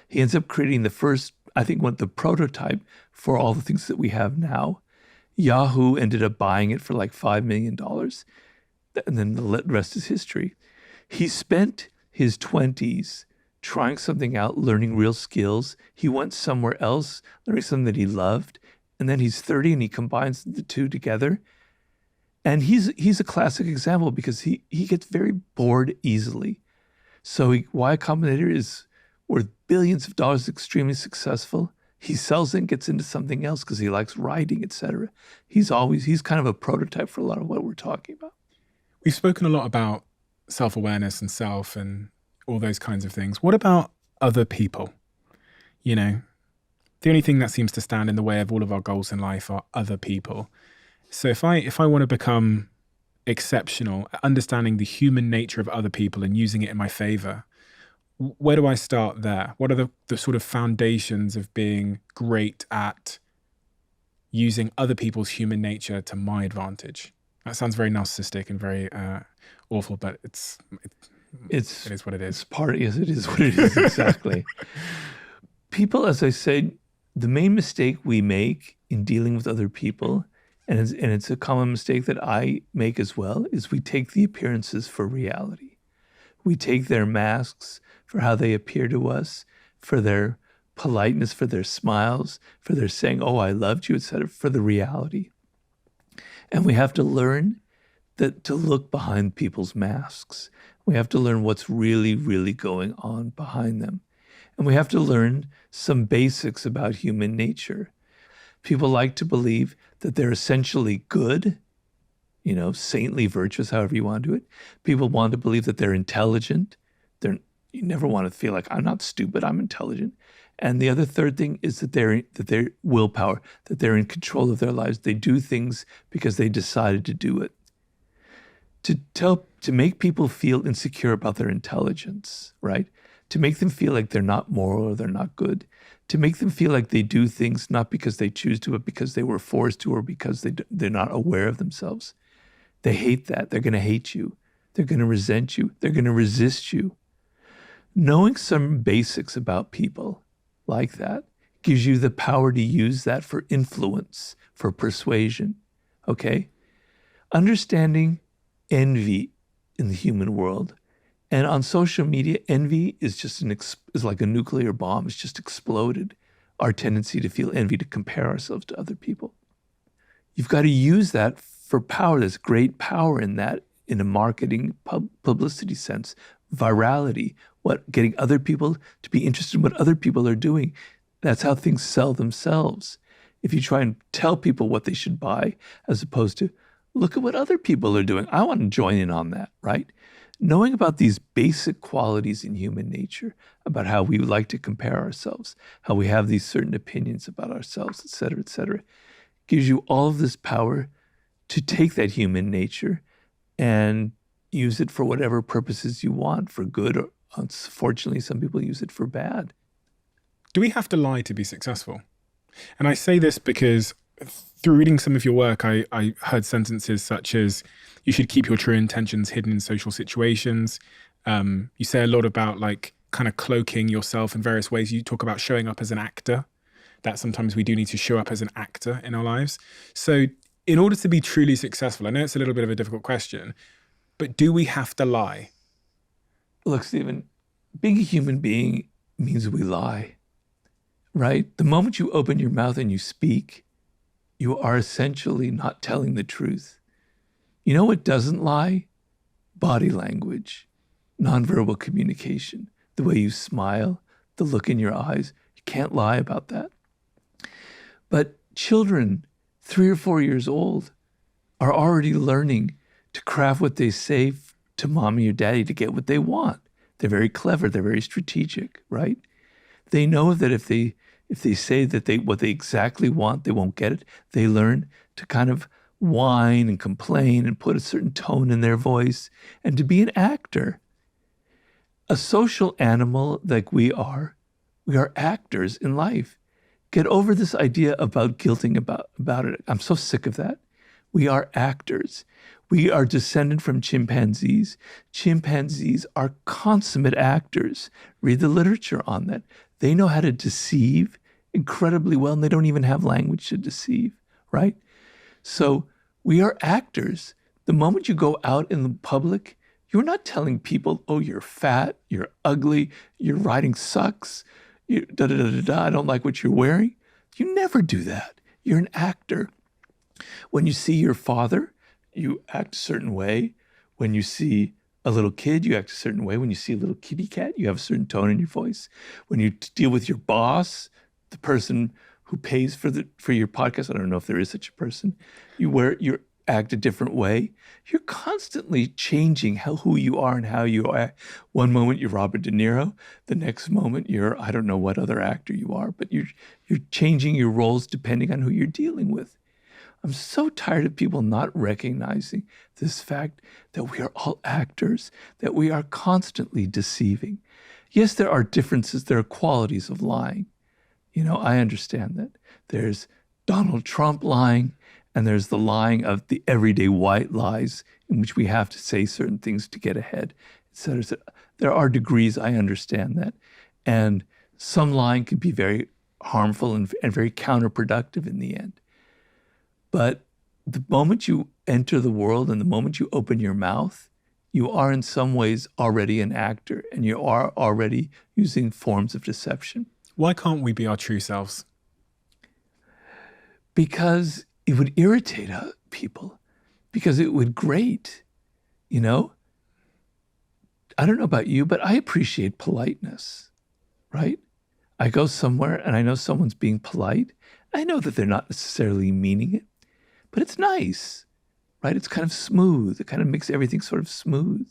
He ends up creating the first, I think, the prototype for all the things that we have now. Yahoo ended up buying it for like $5 million. And then the rest is history. He spent his 20s trying something out, learning real skills. He went somewhere else, learning something that he loved. And then he's 30 and he combines the two together. And he's a classic example because he gets very bored easily. So Y Combinator is worth billions of dollars, extremely successful. He sells it and gets into something else because he likes writing, etc. He's kind of a prototype for a lot of what we're talking about. We've spoken a lot about self-awareness and self and all those kinds of things. What about other people? You know, the only thing that seems to stand in the way of all of our goals in life are other people. So if I want to become exceptional at understanding the human nature of other people and using it in my favor, where do I start there? What are the sort of foundations of being great at using other people's human nature to my advantage? That sounds very narcissistic and very awful, but it is what it is. Yes, it is what it is, exactly. People, as I said, the main mistake we make in dealing with other people, and it's a common mistake that I make as well, is we take the appearances for reality. We take their masks for how they appear to us, for their politeness, for their smiles, for their saying, oh, I loved you, etc., for the reality. And we have to learn to look behind people's masks. We have to learn what's really, really going on behind them. And we have to learn some basics about human nature. People like to believe that they're essentially good, saintly, virtuous, however you want to do it. People want to believe that they're intelligent. You never want to feel like, I'm not stupid, I'm intelligent. And the other third thing is that they're willpower, that they're in control of their lives. They do things because they decided to do it. To make people feel insecure about their intelligence, right? To make them feel like they're not moral or they're not good. To make them feel like they do things not because they choose to, but because they were forced to or because they're not aware of themselves. They hate that. They're going to hate you. They're going to resent you. They're going to resist you. Knowing some basics about people like that gives you the power to use that for influence, for persuasion, okay? Understanding envy in the human world. And on social media, envy is just is like a nuclear bomb. It's just exploded. Our tendency to feel envy, to compare ourselves to other people. You've got to use that for power. There's great power in that, in a marketing publicity sense. Virality, getting other people to be interested in what other people are doing. That's how things sell themselves. If you try and tell people what they should buy, as opposed to, look at what other people are doing. I want to join in on that, right? Knowing about these basic qualities in human nature, about how we like to compare ourselves, how we have these certain opinions about ourselves, et cetera, gives you all of this power to take that human nature and use it for whatever purposes you want, for good, or unfortunately, some people use it for bad. Do we have to lie to be successful? And I say this because through reading some of your work, I heard sentences such as, you should keep your true intentions hidden in social situations. You say a lot about kind of cloaking yourself in various ways. You talk about showing up as an actor, that sometimes we do need to show up as an actor in our lives. So in order to be truly successful, I know it's a little bit of a difficult question, but do we have to lie? Look, Stephen, being a human being means we lie, right? The moment you open your mouth and you speak, you are essentially not telling the truth. You know what doesn't lie? Body language, nonverbal communication, the way you smile, the look in your eyes. You can't lie about that. But children, 3 or 4 years old, are already learning to craft what they say to mommy or daddy to get what they want. They're very clever. They're very strategic, right? They know that if they say that what they exactly want, they won't get it. They learn to kind of whine and complain and put a certain tone in their voice and to be an actor. a social animal like we are actors in life. Get over this idea about guilting about it. I'm so sick of that. We are actors. We are descended from chimpanzees. Chimpanzees are consummate actors. Read the literature on that. They know how to deceive incredibly well, and they don't even have language to deceive, right? So we are actors. The moment you go out in the public, you're not telling people, oh, you're fat, you're ugly, your writing sucks, I don't like what you're wearing. You never do that. You're an actor. When you see your father, you act a certain way. When you see a little kid, you act a certain way. When you see a little kitty cat, you have a certain tone in your voice. When you deal with your boss, the person who pays for your podcast, I don't know if there is such a person, you act a different way. You're constantly changing who you are and how you are. One moment you're Robert De Niro, the next moment you're, I don't know what other actor you are, but you're changing your roles depending on who you're dealing with. I'm so tired of people not recognizing this fact that we are all actors, that we are constantly deceiving. Yes, there are differences, there are qualities of lying. I understand that. There's Donald Trump lying, and there's the lying of the everyday white lies in which we have to say certain things to get ahead, et cetera, et cetera. There are degrees, I understand that. And some lying can be very harmful and very counterproductive in the end. But the moment you enter the world and the moment you open your mouth, you are in some ways already an actor, and you are already using forms of deception. Why can't we be our true selves? Because it would irritate people, because it would grate, I don't know about you, but I appreciate politeness, right? I go somewhere and I know someone's being polite. I know that they're not necessarily meaning it, but it's nice, right? It's kind of smooth. It kind of makes everything sort of smooth.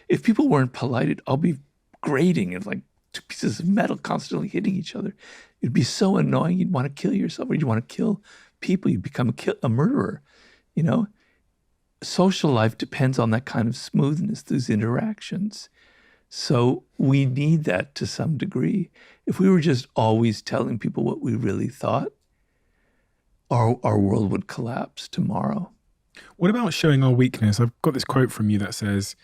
If people weren't polite, it'd all be grating and like two pieces of metal constantly hitting each other. It'd be so annoying. You'd want to kill yourself, or you'd want to kill people. You'd become a murderer, Social life depends on that kind of smoothness, those interactions. So we need that to some degree. If we were just always telling people what we really thought, our world would collapse tomorrow. What about showing our weakness? I've got this quote from you that says,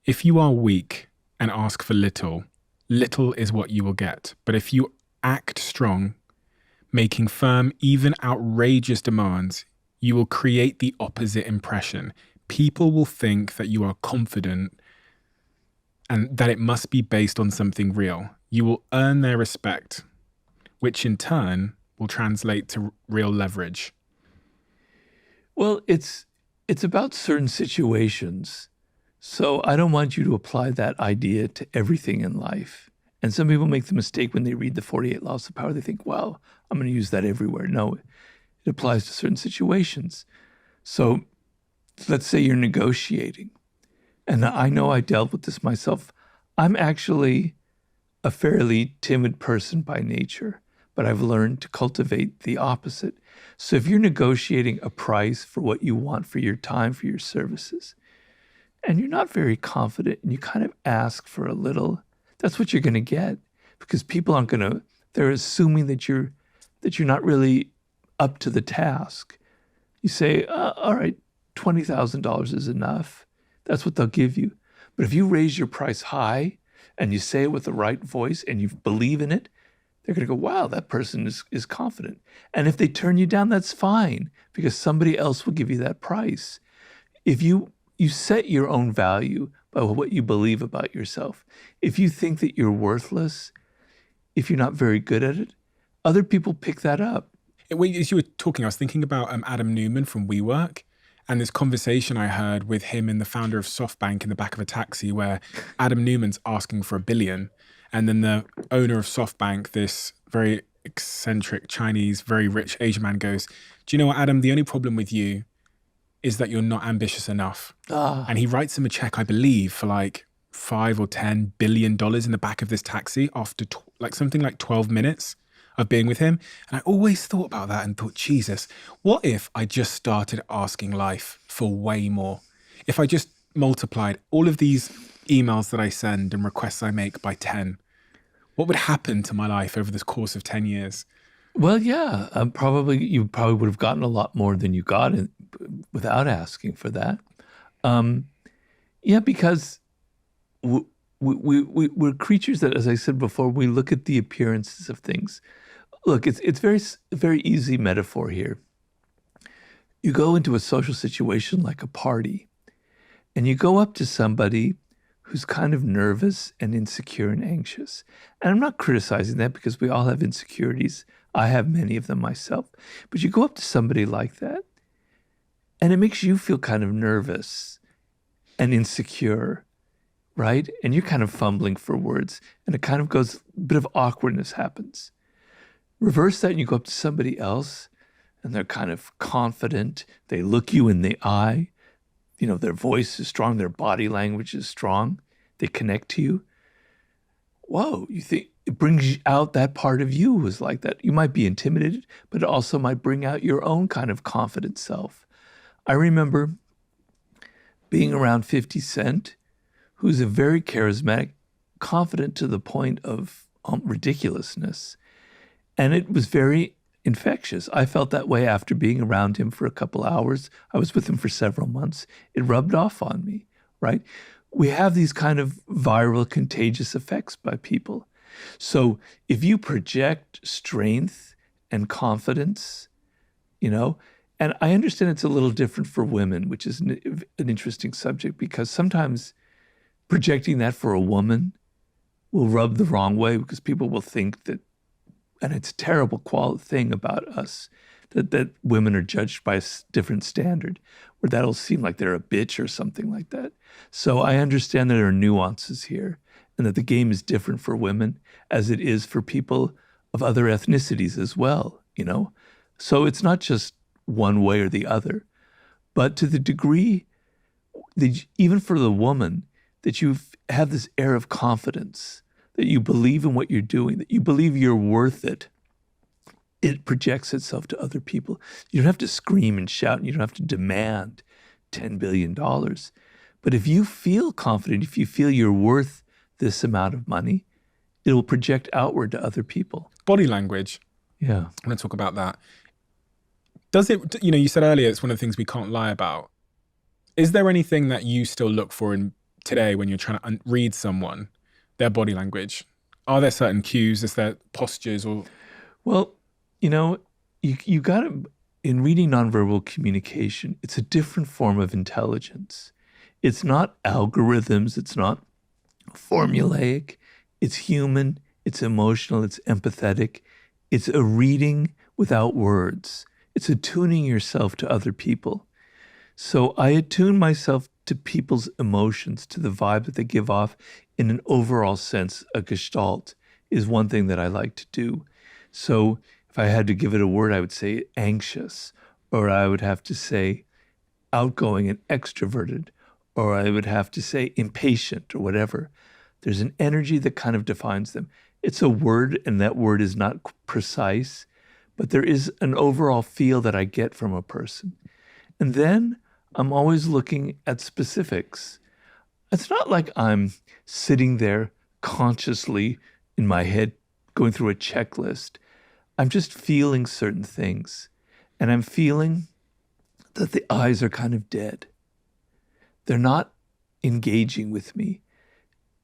if you are weak and ask for little, little is what you will get. But if you act strong, making firm, even outrageous demands, you will create the opposite impression. People will think that you are confident and that it must be based on something real. You will earn their respect, which in turn will translate to real leverage. Well, it's about certain situations. So I don't want you to apply that idea to everything in life. And some people make the mistake when they read the 48 Laws of Power. They think, well, I'm going to use that everywhere. No, it applies to certain situations. So let's say you're negotiating. And I know I dealt with this myself. I'm actually a fairly timid person by nature, but I've learned to cultivate the opposite. So if you're negotiating a price for what you want for your time, for your services, and you're not very confident and you kind of ask for a little, that's what you're going to get, because people aren't going to, they're assuming that you're not really up to the task. You say, all right, $20,000 is enough. That's what they'll give you. But if you raise your price high and you say it with the right voice and you believe in it, they're going to go, wow, that person is confident. And if they turn you down, that's fine, because somebody else will give you that price. If you set your own value by what you believe about yourself. If you think that you're worthless, if you're not very good at it, other people pick that up. As you were talking, I was thinking about Adam Newman from WeWork, and this conversation I heard with him and the founder of SoftBank in the back of a taxi, where Adam Newman's asking for $1 billion. And then the owner of SoftBank, this very eccentric Chinese, very rich Asian man, goes, do you know what, Adam, the only problem with you is that you're not ambitious enough. And he writes him a check, I believe, for like $5 or $10 billion in the back of this taxi after something like 12 minutes of being with him. And I always thought about that and thought, Jesus, what if I just started asking life for way more? If I just multiplied all of these emails that I send and requests I make by 10, what would happen to my life over this course of 10 years? Well, yeah, you probably would have gotten a lot more than you got without asking for that. Yeah, because we're creatures that, as I said before, we look at the appearances of things. Look, it's very easy metaphor here. You go into a social situation like a party, and you go up to somebody who's kind of nervous and insecure and anxious. And I'm not criticizing that because we all have insecurities. I have many of them myself. But you go up to somebody like that, and it makes you feel kind of nervous and insecure, right? And you're kind of fumbling for words, and it kind of goes, a bit of awkwardness happens. Reverse that, and you go up to somebody else, and they're kind of confident. They look you in the eye. You know, their voice is strong, their body language is strong. They connect to you. Whoa, you think it brings out that part of you who's like that. You might be intimidated, but it also might bring out your own kind of confident self. I remember being around 50 Cent, who's a very charismatic, confident to the point of ridiculousness. And it was very infectious. I felt that way after being around him for a couple hours. I was with him for several months. It rubbed off on me, right? We have these kind of viral, contagious effects by people. So if you project strength and confidence, you know, and I understand it's a little different for women, which is an interesting subject, because sometimes projecting that for a woman will rub the wrong way, because people will think that, and it's a terrible thing about us, that women are judged by a different standard, where that'll seem like they're a bitch or something like that. So I understand that there are nuances here, and that the game is different for women as it is for people of other ethnicities as well, you know? So it's not just one way or the other, but to the degree that even for the woman, that you have this air of confidence, that you believe in what you're doing, that you believe you're worth it, it projects itself to other people. You don't have to scream and shout, and you don't have to demand $10 billion. But if you feel confident, if you feel you're worth this amount of money, it will project outward to other people. Body language. Yeah. I want to talk about that. Does it, you said earlier, it's one of the things we can't lie about. Is there anything that you still look for in today when you're trying to read someone, their body language? Are there certain cues? Is there postures or? Well, you got to, in reading nonverbal communication, it's a different form of intelligence. It's not algorithms. It's not formulaic. It's human. It's emotional. It's empathetic. It's a reading without words. It's attuning yourself to other people. So I attune myself to people's emotions, to the vibe that they give off in an overall sense. A gestalt is one thing that I like to do. So if I had to give it a word, I would say anxious, or I would have to say outgoing and extroverted, or I would have to say impatient or whatever. There's an energy that kind of defines them. It's a word, and that word is not precise, but there is an overall feel that I get from a person. And then I'm always looking at specifics. It's not like I'm sitting there consciously in my head going through a checklist. I'm just feeling certain things. And I'm feeling that the eyes are kind of dead. They're not engaging with me.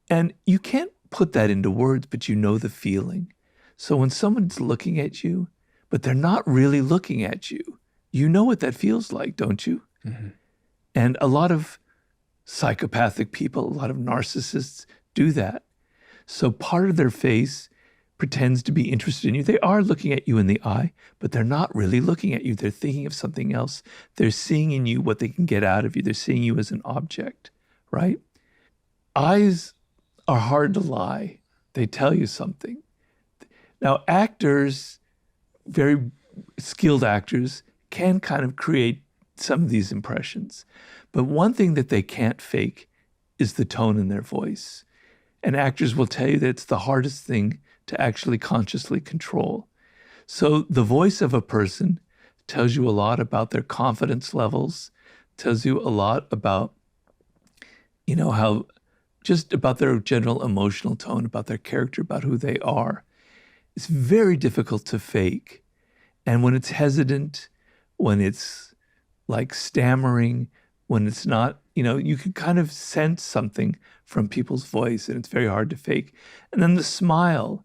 And you can't put that into words, but you know the feeling. So when someone's looking at you, but they're not really looking at you, you know what that feels like, don't you? Mm-hmm. And a lot of psychopathic people, a lot of narcissists do that. So part of their face pretends to be interested in you. They are looking at you in the eye, but they're not really looking at you. They're thinking of something else. They're seeing in you what they can get out of you. They're seeing you as an object, right? Eyes are hard to lie. They tell you something. Now, actors, very skilled actors, can kind of create some of these impressions. But one thing that they can't fake is the tone in their voice. And actors will tell you that it's the hardest thing to actually consciously control. So the voice of a person tells you a lot about their confidence levels, tells you a lot about, how just about their general emotional tone, about their character, about who they are. It's very difficult to fake. And when it's hesitant, when it's like stammering, when it's not, you can kind of sense something from people's voice, and it's very hard to fake. And then the smile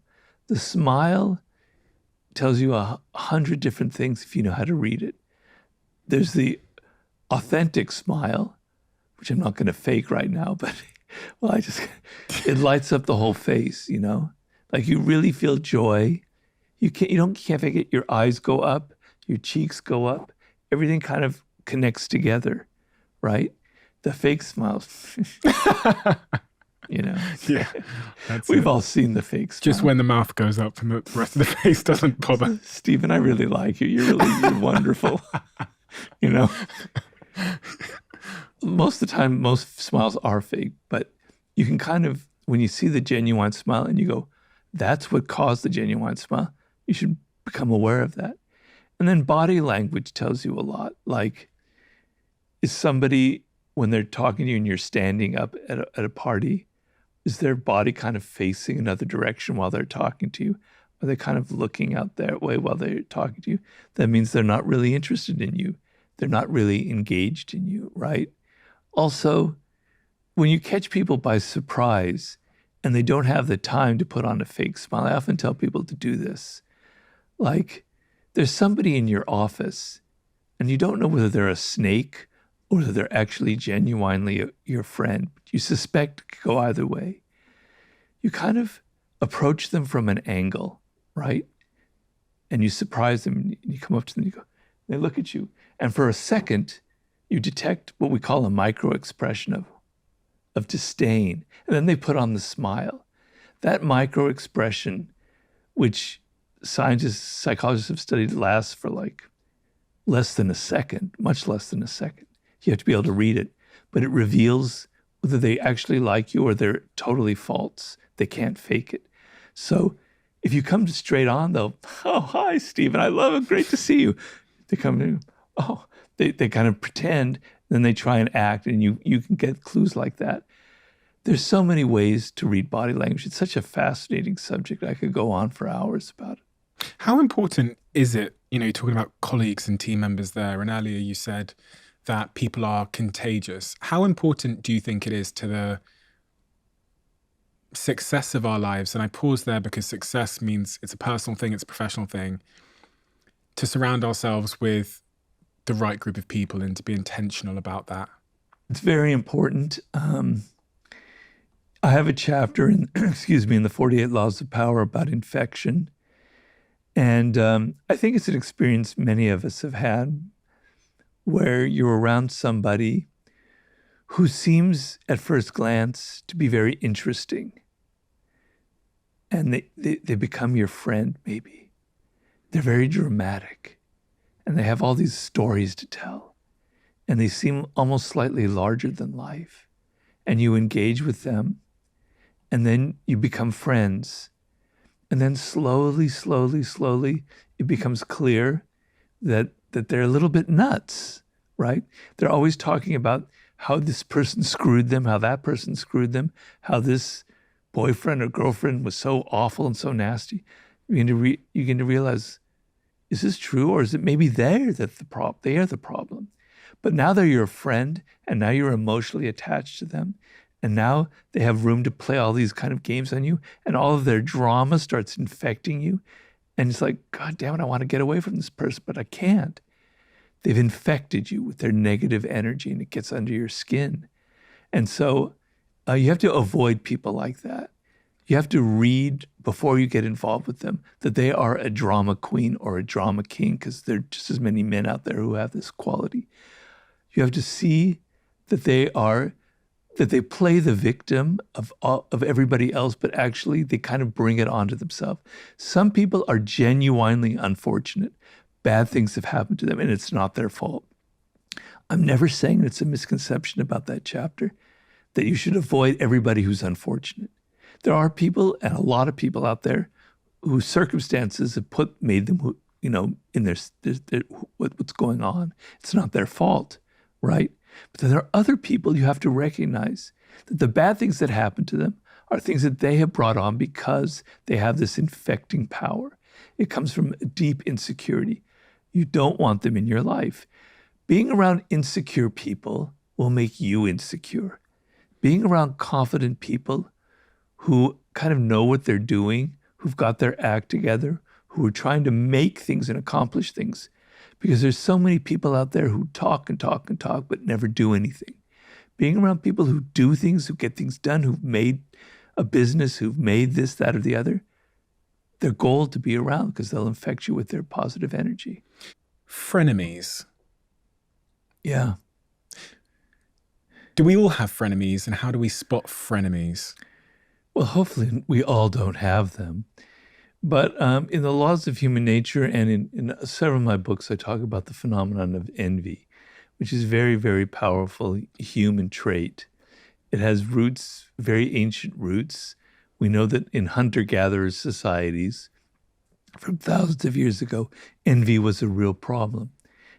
tells you 100 different things if you know how to read it. There's the authentic smile, which I'm not going to fake right now, but it lights up the whole face, like you really feel joy. You can't fake it. Your eyes go up, your cheeks go up, everything kind of connects together, right? The fake smiles, Yeah, we've all seen the fake smile. Just when the mouth goes up and the rest of the face doesn't bother. Stephen, I really like you. You're wonderful. Most of the time, most smiles are fake, but you can kind of, when you see the genuine smile and you go, that's what caused the genuine smile, you should become aware of that. And then body language tells you a lot. Like, is somebody, when they're talking to you and you're standing up at a party, is their body kind of facing another direction while they're talking to you? Are they kind of looking out their way while they're talking to you? That means they're not really interested in you. They're not really engaged in you, right? Also, when you catch people by surprise and they don't have the time to put on a fake smile, I often tell people to do this. Like, there's somebody in your office and you don't know whether they're a snake or whether they're actually genuinely your friend. You suspect it could go either way. You kind of approach them from an angle, right? And you surprise them and you come up to them and you go, they look at you. And for a second, you detect what we call a micro expression of disdain. And then they put on the smile. That micro expression, which psychologists have studied, lasts for like less than a second, much less than a second. You have to be able to read it, but it reveals whether they actually like you or they're totally false. They can't fake it. So if you come straight on, they'll, oh, hi, Stephen, I love it, great to see you. They come in, they kind of pretend, then they try and act, and you can get clues like that. There's so many ways to read body language. It's such a fascinating subject. I could go on for hours about it. How important is it, you're talking about colleagues and team members there, and earlier you said that people are contagious. How important do you think it is to the success of our lives? And I pause there because success means it's a personal thing, it's a professional thing, to surround ourselves with the right group of people and to be intentional about that. It's very important. I have a chapter in, in the 48 Laws of Power about infection. And I think it's an experience many of us have had, where you're around somebody who seems at first glance to be very interesting. And they become your friend, maybe. They're very dramatic. And they have all these stories to tell. And they seem almost slightly larger than life. And you engage with them. And then you become friends. And then slowly, it becomes clear that they're a little bit nuts, right? They're always talking about how this person screwed them, how that person screwed them, how this boyfriend or girlfriend was so awful and so nasty. You begin to realize, is this true? Or is it maybe they are the problem? But now they're your friend, and now you're emotionally attached to them. And now they have room to play all these kind of games on you, and all of their drama starts infecting you. And it's like, God damn it, I want to get away from this person, but I can't. They've infected you with their negative energy, and it gets under your skin. And so you have to avoid people like that. You have to read before you get involved with them that they are a drama queen or a drama king, because there are just as many men out there who have this quality. You have to see that they play the victim of everybody else, but actually they kind of bring it onto themselves. Some people are genuinely unfortunate. Bad things have happened to them, and it's not their fault. I'm never saying it's a misconception about that chapter, that you should avoid everybody who's unfortunate. There are people, and a lot of people out there, whose circumstances have made them, in their what's going on. It's not their fault, right? But then there are other people you have to recognize That the bad things that happen to them are things that they have brought on because they have this infecting power. It comes from a deep insecurity. You don't want them in your life. Being around insecure people will make you insecure. Being around confident people who kind of know what they're doing, who've got their act together, who are trying to make things and accomplish things. Because there's so many people out there who talk and talk and talk, but never do anything. Being around people who do things, who get things done, who've made a business, who've made this, that, or the other, they're gold to be around because they'll infect you with their positive energy. Frenemies. Yeah. Do we all have frenemies, and how do we spot frenemies? Well, hopefully we all don't have them. But in the laws of human nature and in several of my books, I talk about the phenomenon of envy, which is very, very powerful human trait. It has roots, very ancient roots. We know that in hunter-gatherer societies from thousands of years ago, envy was a real problem.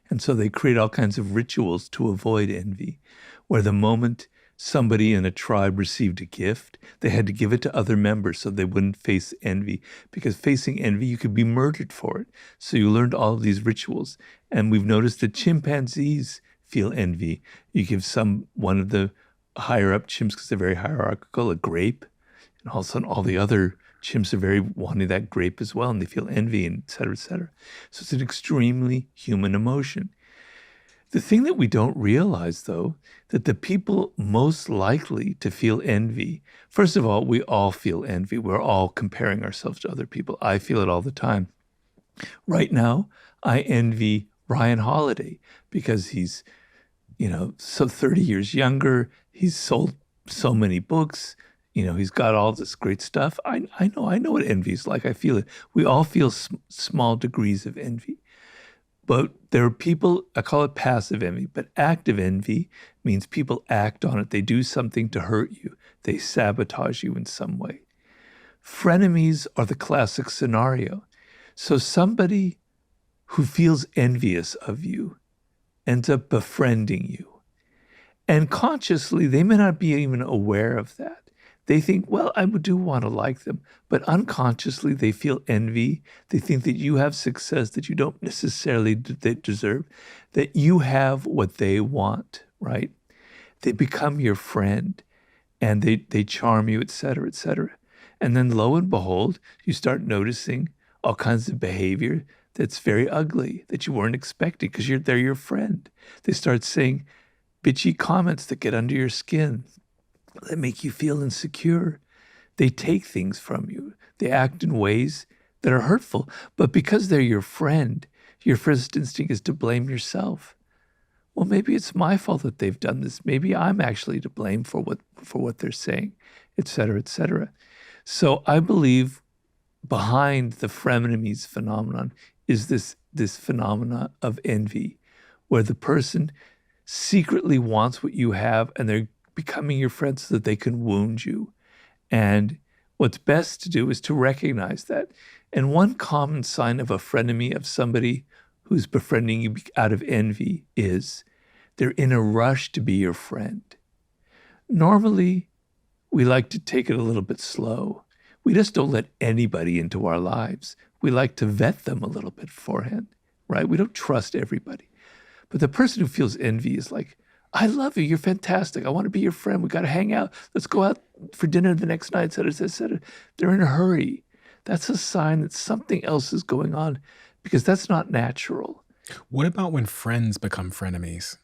And so they create all kinds of rituals to avoid envy, where the moment somebody in a tribe received a gift, they had to give it to other members so they wouldn't face envy. Because facing envy, you could be murdered for it. So you learned all of these rituals. And we've noticed that chimpanzees feel envy. You give one of the higher up chimps, because they're very hierarchical, a grape, and all of a sudden all the other chimps are very wanting that grape as well, and they feel envy, and et cetera, et cetera. So it's an extremely human emotion. The thing that we don't realize, though, that the people most likely to feel envy, first of all, we all feel envy. We're all comparing ourselves to other people. I feel it all the time. Right now, I envy Ryan Holiday because he's, so 30 years younger. He's sold so many books. He's got all this great stuff. I know what envy is like. I feel it. We all feel small degrees of envy. But there are people, I call it passive envy, but active envy means people act on it. They do something to hurt you. They sabotage you in some way. Frenemies are the classic scenario. So somebody who feels envious of you ends up befriending you. And consciously, they may not be even aware of that. They think, well, I do want to like them, but unconsciously they feel envy. They think that you have success that you don't necessarily deserve, that you have what they want, right? They become your friend and they charm you, et cetera, et cetera. And then lo and behold, you start noticing all kinds of behavior that's very ugly that you weren't expecting because they're your friend. They start saying bitchy comments that get under your skin, that make you feel insecure. They take things from you. They act in ways that are hurtful. But because they're your friend, your first instinct is to blame yourself. Well, maybe it's my fault that they've done this. Maybe I'm actually to blame for what they're saying, et cetera, et cetera. So I believe behind the frenemies phenomenon is this phenomena of envy, where the person secretly wants what you have and they're becoming your friend so that they can wound you. And what's best to do is to recognize that. And one common sign of a frenemy, of somebody who's befriending you out of envy, is they're in a rush to be your friend. Normally, we like to take it a little bit slow. We just don't let anybody into our lives. We like to vet them a little bit beforehand, right? We don't trust everybody. But the person who feels envy is like, I love you. You're fantastic. I want to be your friend. We got to hang out. Let's go out for dinner the next night, et cetera, et cetera. They're in a hurry. That's a sign that something else is going on because that's not natural. What about when friends become frenemies?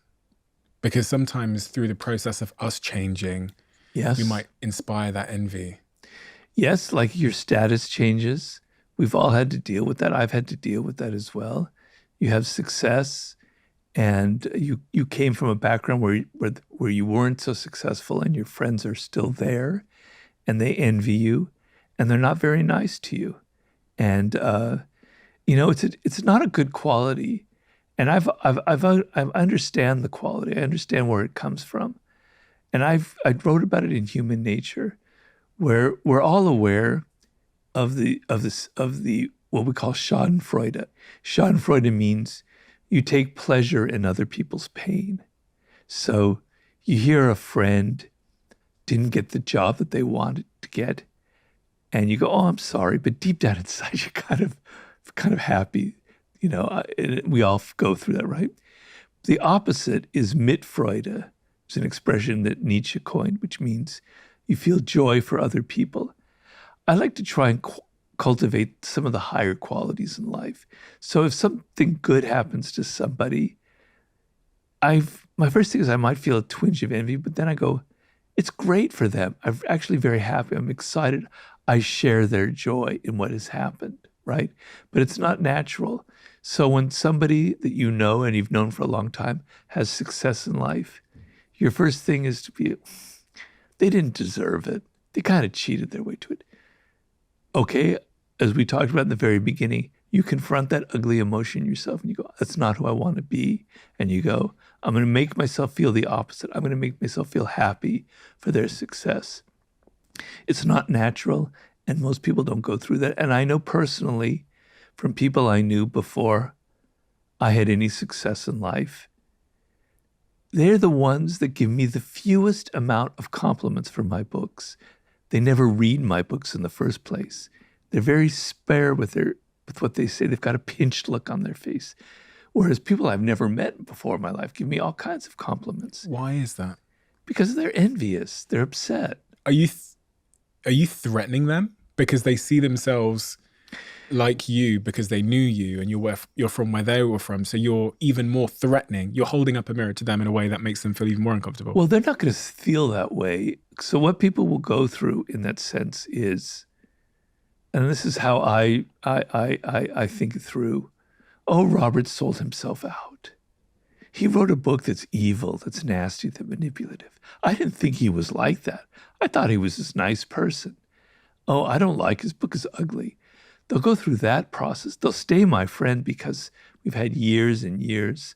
Because sometimes through the process of us changing, Yes. we might inspire that envy. Yes, like your status changes. We've all had to deal with that. I've had to deal with that as well. You have success. And you came from a background where you weren't so successful and your friends are still there and they envy you and they're not very nice to you. And, it's not a good quality. And I understand the quality. I understand where it comes from. And I wrote about it in Human Nature, where we're all aware of the what we call Schadenfreude. Schadenfreude means you take pleasure in other people's pain. So you hear a friend didn't get the job that they wanted to get. And you go, oh, I'm sorry. But deep down inside, you're kind of happy. We all go through that, right? The opposite is Mitfreude. It's an expression that Nietzsche coined, which means you feel joy for other people. I like to try and cultivate some of the higher qualities in life. So if something good happens to somebody, my first thing is I might feel a twinge of envy, but then I go, it's great for them. I'm actually very happy. I'm excited. I share their joy in what has happened, right? But it's not natural. So when somebody that you know and you've known for a long time has success in life, your first thing is to be, they didn't deserve it. They kind of cheated their way to it. Okay, as we talked about in the very beginning, you confront that ugly emotion yourself and you go, that's not who I want to be. And you go, I'm going to make myself feel the opposite. I'm going to make myself feel happy for their success. It's not natural, and most people don't go through that. And I know personally from people I knew before I had any success in life, they're the ones that give me the fewest amount of compliments for my books. They never read my books in the first place. They're very spare with what they say. They've got a pinched look on their face. Whereas people I've never met before in my life give me all kinds of compliments. Why is that? Because they're envious. They're upset. Are you threatening them because they see themselves like you because they knew you and you're from where they were from, so you're even more threatening? You're holding up a mirror to them in a way that makes them feel even more uncomfortable. Well, they're not going to feel that way. So what people will go through in that sense is, and this is how I think it through, oh, Robert sold himself out. He wrote a book that's evil, that's nasty, that's manipulative. I didn't think he was like that. I thought he was this nice person. Oh, I don't like his book is ugly. They'll go through that process. They'll stay my friend because we've had years and years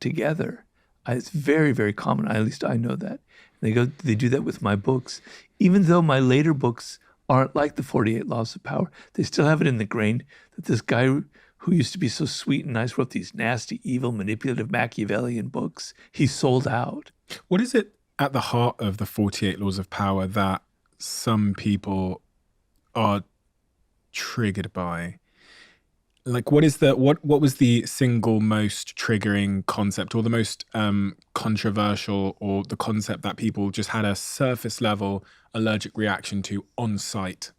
together. It's very, very common. At least I know that. They do that with my books. Even though my later books aren't like the 48 Laws of Power, they still have it in the grain that this guy who used to be so sweet and nice wrote these nasty, evil, manipulative, Machiavellian books. He sold out. What is it at the heart of the 48 Laws of Power that some people are triggered by? Like, what was the single most triggering concept, or the most controversial, or the concept that people just had a surface level allergic reaction to on sight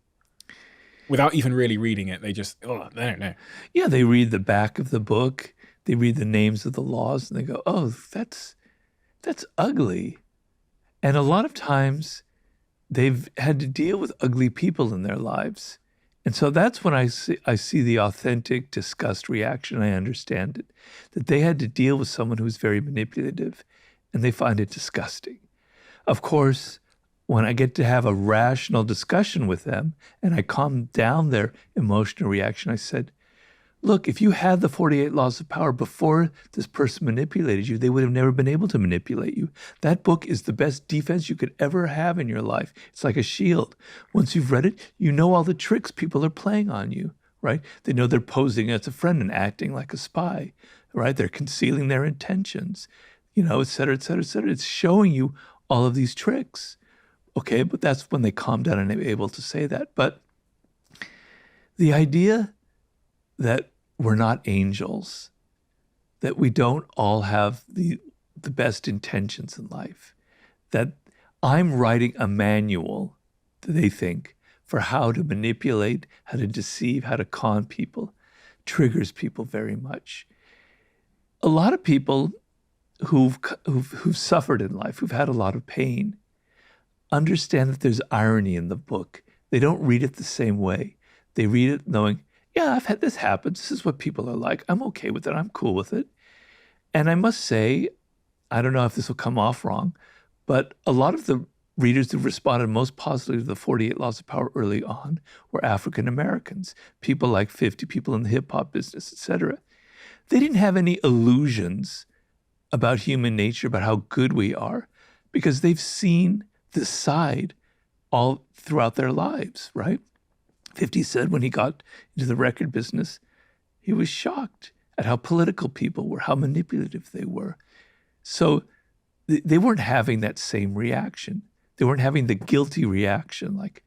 without even really reading it? They just, I don't know. Yeah, they read the back of the book, they read the names of the laws, and they go, oh, that's ugly. And a lot of times they've had to deal with ugly people in their lives. And so that's when I see the authentic disgust reaction. I understand it, that they had to deal with someone who's very manipulative and they find it disgusting. Of course, when I get to have a rational discussion with them and I calm down their emotional reaction, I said, look, if you had the 48 Laws of Power before this person manipulated you, they would have never been able to manipulate you. That book is the best defense you could ever have in your life. It's like a shield. Once you've read it, you know all the tricks people are playing on you, right? They know they're posing as a friend and acting like a spy, right? They're concealing their intentions, et cetera, et cetera, et cetera. It's showing you all of these tricks. Okay, but that's when they calm down and are able to say that. But the idea that we're not angels, that we don't all have the best intentions in life, that I'm writing a manual, they think, for how to manipulate, how to deceive, how to con people, triggers people very much. A lot of people who've suffered in life, who've had a lot of pain, understand that there's irony in the book. They don't read it the same way. They read it knowing, yeah, I've had this happen. This is what people are like. I'm okay with it. I'm cool with it. And I must say, I don't know if this will come off wrong, but a lot of the readers who responded most positively to the 48 Laws of Power early on were African Americans, people like 50, people in the hip hop business, etc. They didn't have any illusions about human nature, about how good we are, because they've seen this side all throughout their lives, right? 50 said when he got into the record business, he was shocked at how political people were, how manipulative they were. So they weren't having that same reaction. They weren't having the guilty reaction like,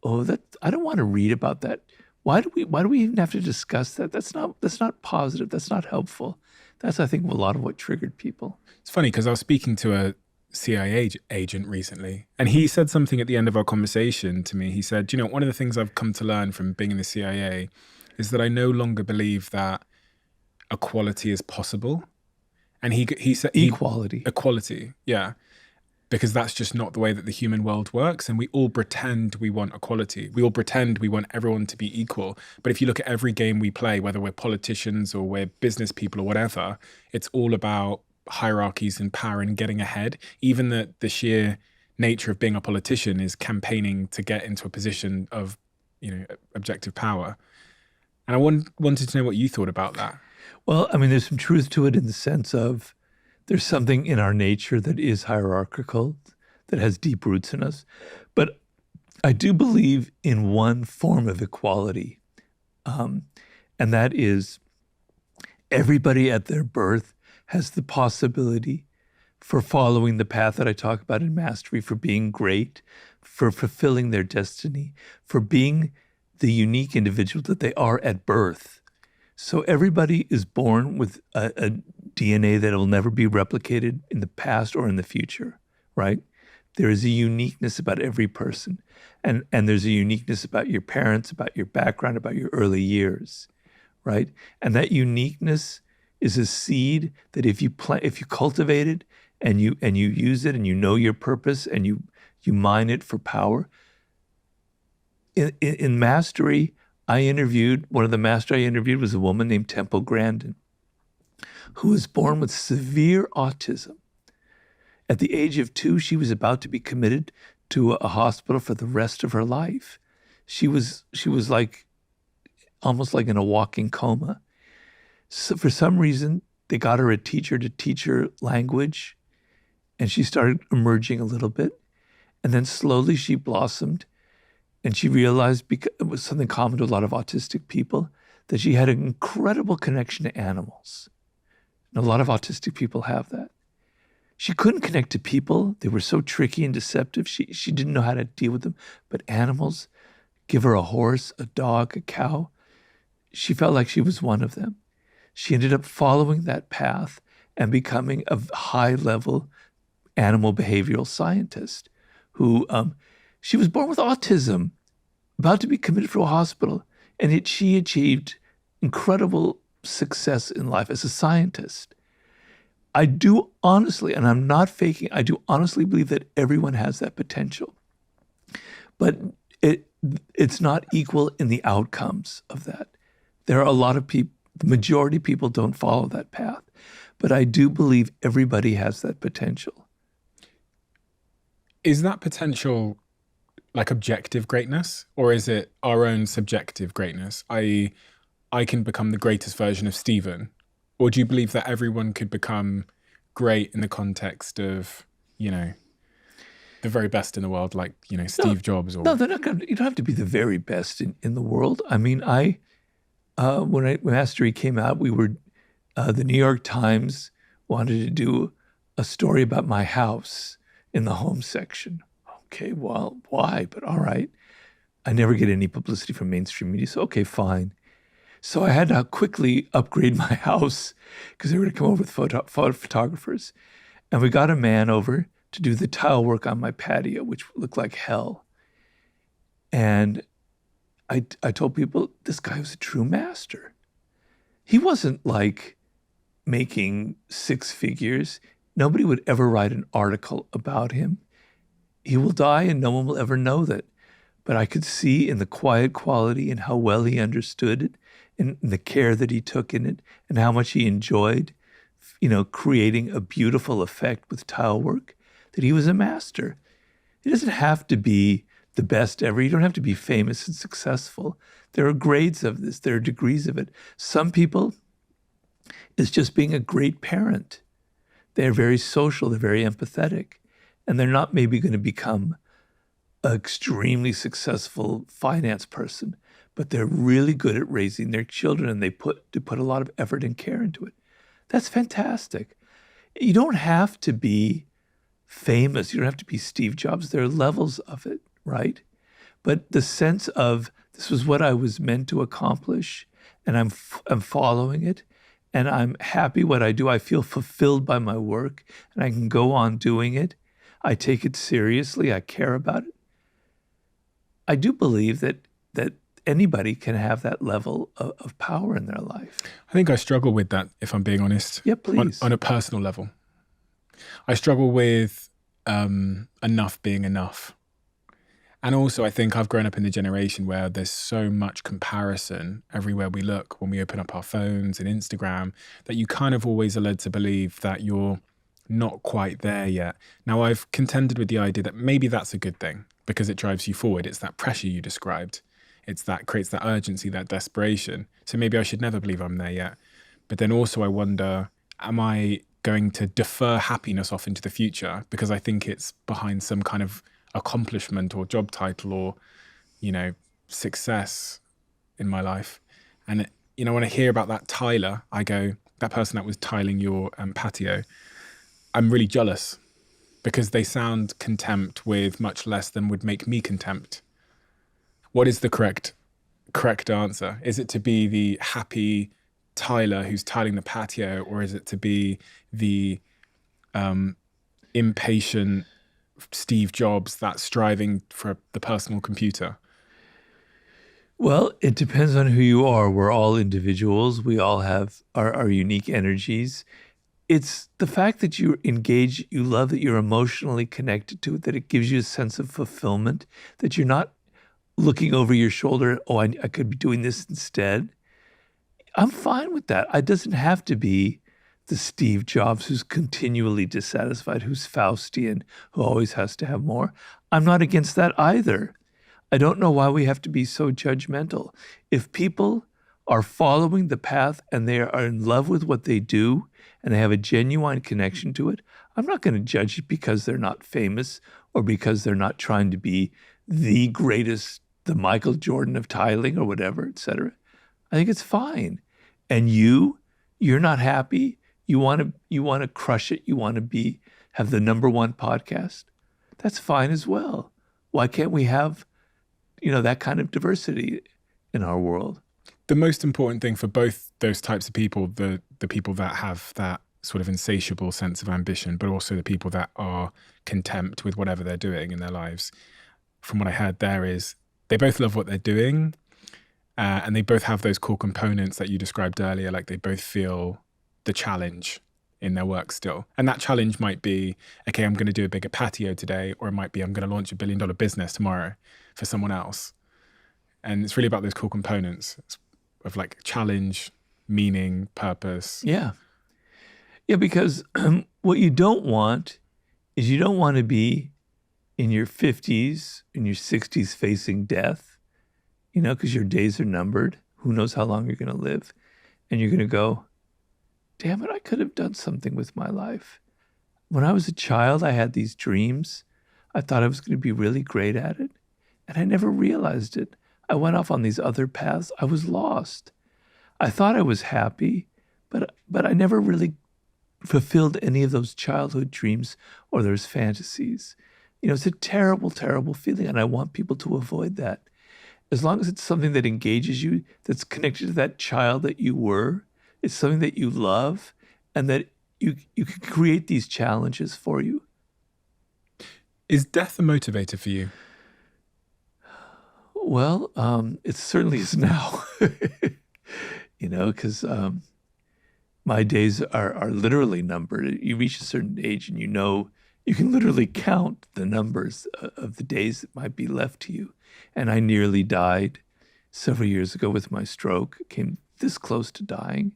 oh, that I don't want to read about that. Why do we even have to discuss that? That's not positive. That's not helpful. That's, I think, a lot of what triggered people. It's funny because I was speaking to a CIA agent recently, and he said something at the end of our conversation to me. He said, one of the things I've come to learn from being in the CIA is that I no longer believe that equality is possible. And he said equality, yeah, because that's just not the way that the human world works. And we all pretend we want equality. We all pretend we want everyone to be equal. But if you look at every game we play, whether we're politicians or we're business people or whatever, it's all about hierarchies and power and getting ahead. Even the sheer nature of being a politician is campaigning to get into a position of, objective power. And I wanted to know what you thought about that. Well, I mean, there's some truth to it in the sense of there's something in our nature that is hierarchical, that has deep roots in us. But I do believe in one form of equality, and that is everybody at their birth has the possibility for following the path that I talk about in Mastery, for being great, for fulfilling their destiny, for being the unique individual that they are at birth. So everybody is born with a DNA that will never be replicated in the past or in the future, right? There is a uniqueness about every person. And there's a uniqueness about your parents, about your background, about your early years, right? And that uniqueness is a seed that if you cultivate it and you use it and you know your purpose and you mine it for power. In Mastery, one of the master I interviewed was a woman named Temple Grandin, who was born with severe autism. At the age of 2, she was about to be committed to a hospital for the rest of her life. She was like, almost like in a walking coma. So for some reason, they got her a teacher to teach her language, and she started emerging a little bit. And then slowly she blossomed. And she realized, because it was something common to a lot of autistic people, that she had an incredible connection to animals. And a lot of autistic people have that. She couldn't connect to people. They were so tricky and deceptive. She didn't know how to deal with them. But animals, give her a horse, a dog, a cow, she felt like she was one of them. She ended up following that path and becoming a high-level animal behavioral scientist who... she was born with autism, about to be committed to a hospital, and yet she achieved incredible success in life as a scientist. I do honestly, and I'm not faking, I do honestly believe that everyone has that potential. But it's not equal in the outcomes of that. There are a lot of people, the majority of people don't follow that path. But I do believe everybody has that potential. Is that potential like objective greatness, or is it our own subjective greatness? I can become the greatest version of Stephen, or do you believe that everyone could become great in the context of, the very best in the world, like, Steve Jobs? Or... No, they're not going to, you don't have to be the very best in the world. I mean, when Mastery came out, we were, the New York Times wanted to do a story about my house in the home section. Okay, well, why? But all right. I never get any publicity from mainstream media, so okay, fine. So I had to quickly upgrade my house because they were going to come over with photographers. And we got a man over to do the tile work on my patio, which looked like hell. And I told people, this guy was a true master. He wasn't like making 6 figures. Nobody would ever write an article about him. He will die and no one will ever know that. But I could see in the quiet quality and how well he understood it and the care that he took in it and how much he enjoyed, creating a beautiful effect with tile work, that he was a master. It doesn't have to be the best ever. You don't have to be famous and successful. There are grades of this. There are degrees of it. Some people, it's just being a great parent. They're very social. They're very empathetic. And they're not maybe going to become an extremely successful finance person, but they're really good at raising their children, and they put a lot of effort and care into it. That's fantastic. You don't have to be famous. You don't have to be Steve Jobs. There are levels of it, right? But the sense of this was what I was meant to accomplish, and I'm following it, and I'm happy what I do. I feel fulfilled by my work, and I can go on doing it. I take it seriously. I care about it. I do believe that anybody can have that level of power in their life. I think I struggle with that, if I'm being honest. Yeah, please. On a personal level. I struggle with enough being enough. And also, I think I've grown up in the generation where there's so much comparison everywhere we look when we open up our phones and Instagram, that you kind of always are led to believe that you're not quite there yet. Now, I've contended with the idea that maybe that's a good thing because it drives you forward. It's that pressure you described. It's that creates that urgency, that desperation. So maybe I should never believe I'm there yet. But then also I wonder, am I going to defer happiness off into the future because I think it's behind some kind of accomplishment or job title or, success in my life? And, when I hear about that tiler, I go, that person that was tiling your patio, I'm really jealous because they sound content with much less than would make me content. What is the correct answer? Is it to be the happy tiler who's tiling the patio, or is it to be the impatient Steve Jobs that's striving for the personal computer? Well, it depends on who you are. We're all individuals. We all have our unique energies. It's the fact that you engage, you love, that you're emotionally connected to it, that it gives you a sense of fulfillment, that you're not looking over your shoulder, I could be doing this instead. I'm fine with that. It doesn't have to be the Steve Jobs who's continually dissatisfied, who's Faustian, who always has to have more. I'm not against that either. I don't know why we have to be so judgmental. If people are following the path and they are in love with what they do and they have a genuine connection to it, I'm not going to judge it because they're not famous or because they're not trying to be the greatest, the Michael Jordan of tiling or whatever, et cetera. I think it's fine. And you're not happy. You want to crush it. You want to have the #1 podcast. That's fine as well. Why can't we have, that kind of diversity in our world? The most important thing for both those types of people, the people that have that sort of insatiable sense of ambition, but also the people that are content with whatever they're doing in their lives, from what I heard there, is they both love what they're doing, and they both have those core components that you described earlier. Like they both feel the challenge in their work still. And that challenge might be, okay, I'm going to do a bigger patio today, or it might be I'm going to launch $1 billion business tomorrow for someone else. And it's really about those core components of like challenge, meaning, purpose. Yeah. Yeah, because what you don't want is you don't want to be in your 50s, in your 60s facing death, because your days are numbered. Who knows how long you're going to live? And you're going to go, damn it, I could have done something with my life. When I was a child, I had these dreams. I thought I was going to be really great at it, and I never realized it. I went off on these other paths. I was lost. I thought I was happy, but I never really fulfilled any of those childhood dreams or those fantasies. It's a terrible, terrible feeling, and I want people to avoid that. As long as it's something that engages you, that's connected to that child that you were, it's something that you love, and that you can create these challenges for you. Is death a motivator for you? Well, it certainly is now, because my days are literally numbered. You reach a certain age and you can literally count the numbers of the days that might be left to you. And I nearly died several years ago with my stroke. Came this close to dying.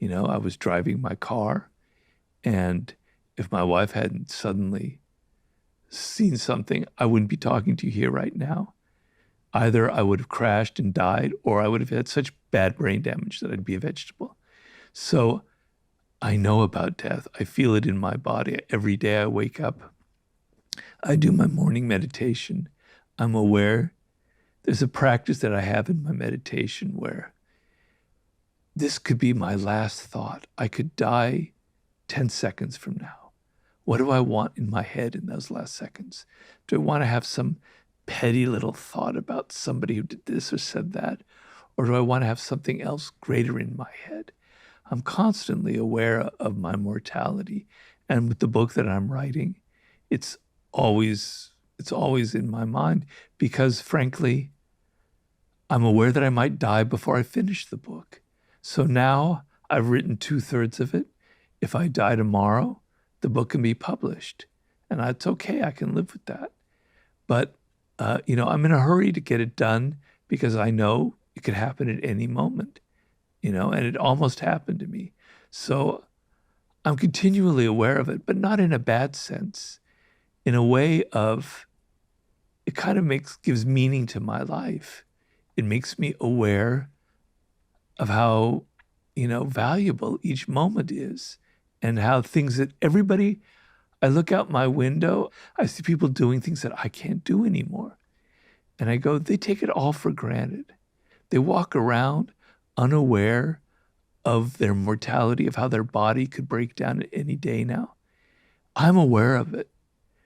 I was driving my car, and if my wife hadn't suddenly seen something, I wouldn't be talking to you here right now. Either I would have crashed and died, or I would have had such bad brain damage that I'd be a vegetable. So I know about death. I feel it in my body. Every day I wake up, I do my morning meditation. I'm aware. There's a practice that I have in my meditation where this could be my last thought. I could die 10 seconds from now. what do I want in my head in those last seconds? Do I want to have some petty little thought about somebody who did this or said that? Or do I want to have something else greater in my head? I'm constantly aware of my mortality. And with the book that I'm writing, it's always in my mind because, frankly, I'm aware that I might die before I finish the book. So now I've written 2/3 of it. If I die tomorrow, the book can be published. And it's okay, I can live with that. But, I'm in a hurry to get it done because I know it could happen at any moment, and it almost happened to me. So I'm continually aware of it, but not in a bad sense, in a way of, it kind of gives meaning to my life. It makes me aware of how, valuable each moment is and how things that I look out my window, I see people doing things that I can't do anymore. And I go, they take it all for granted. They walk around unaware of their mortality, of how their body could break down at any day now. I'm aware of it.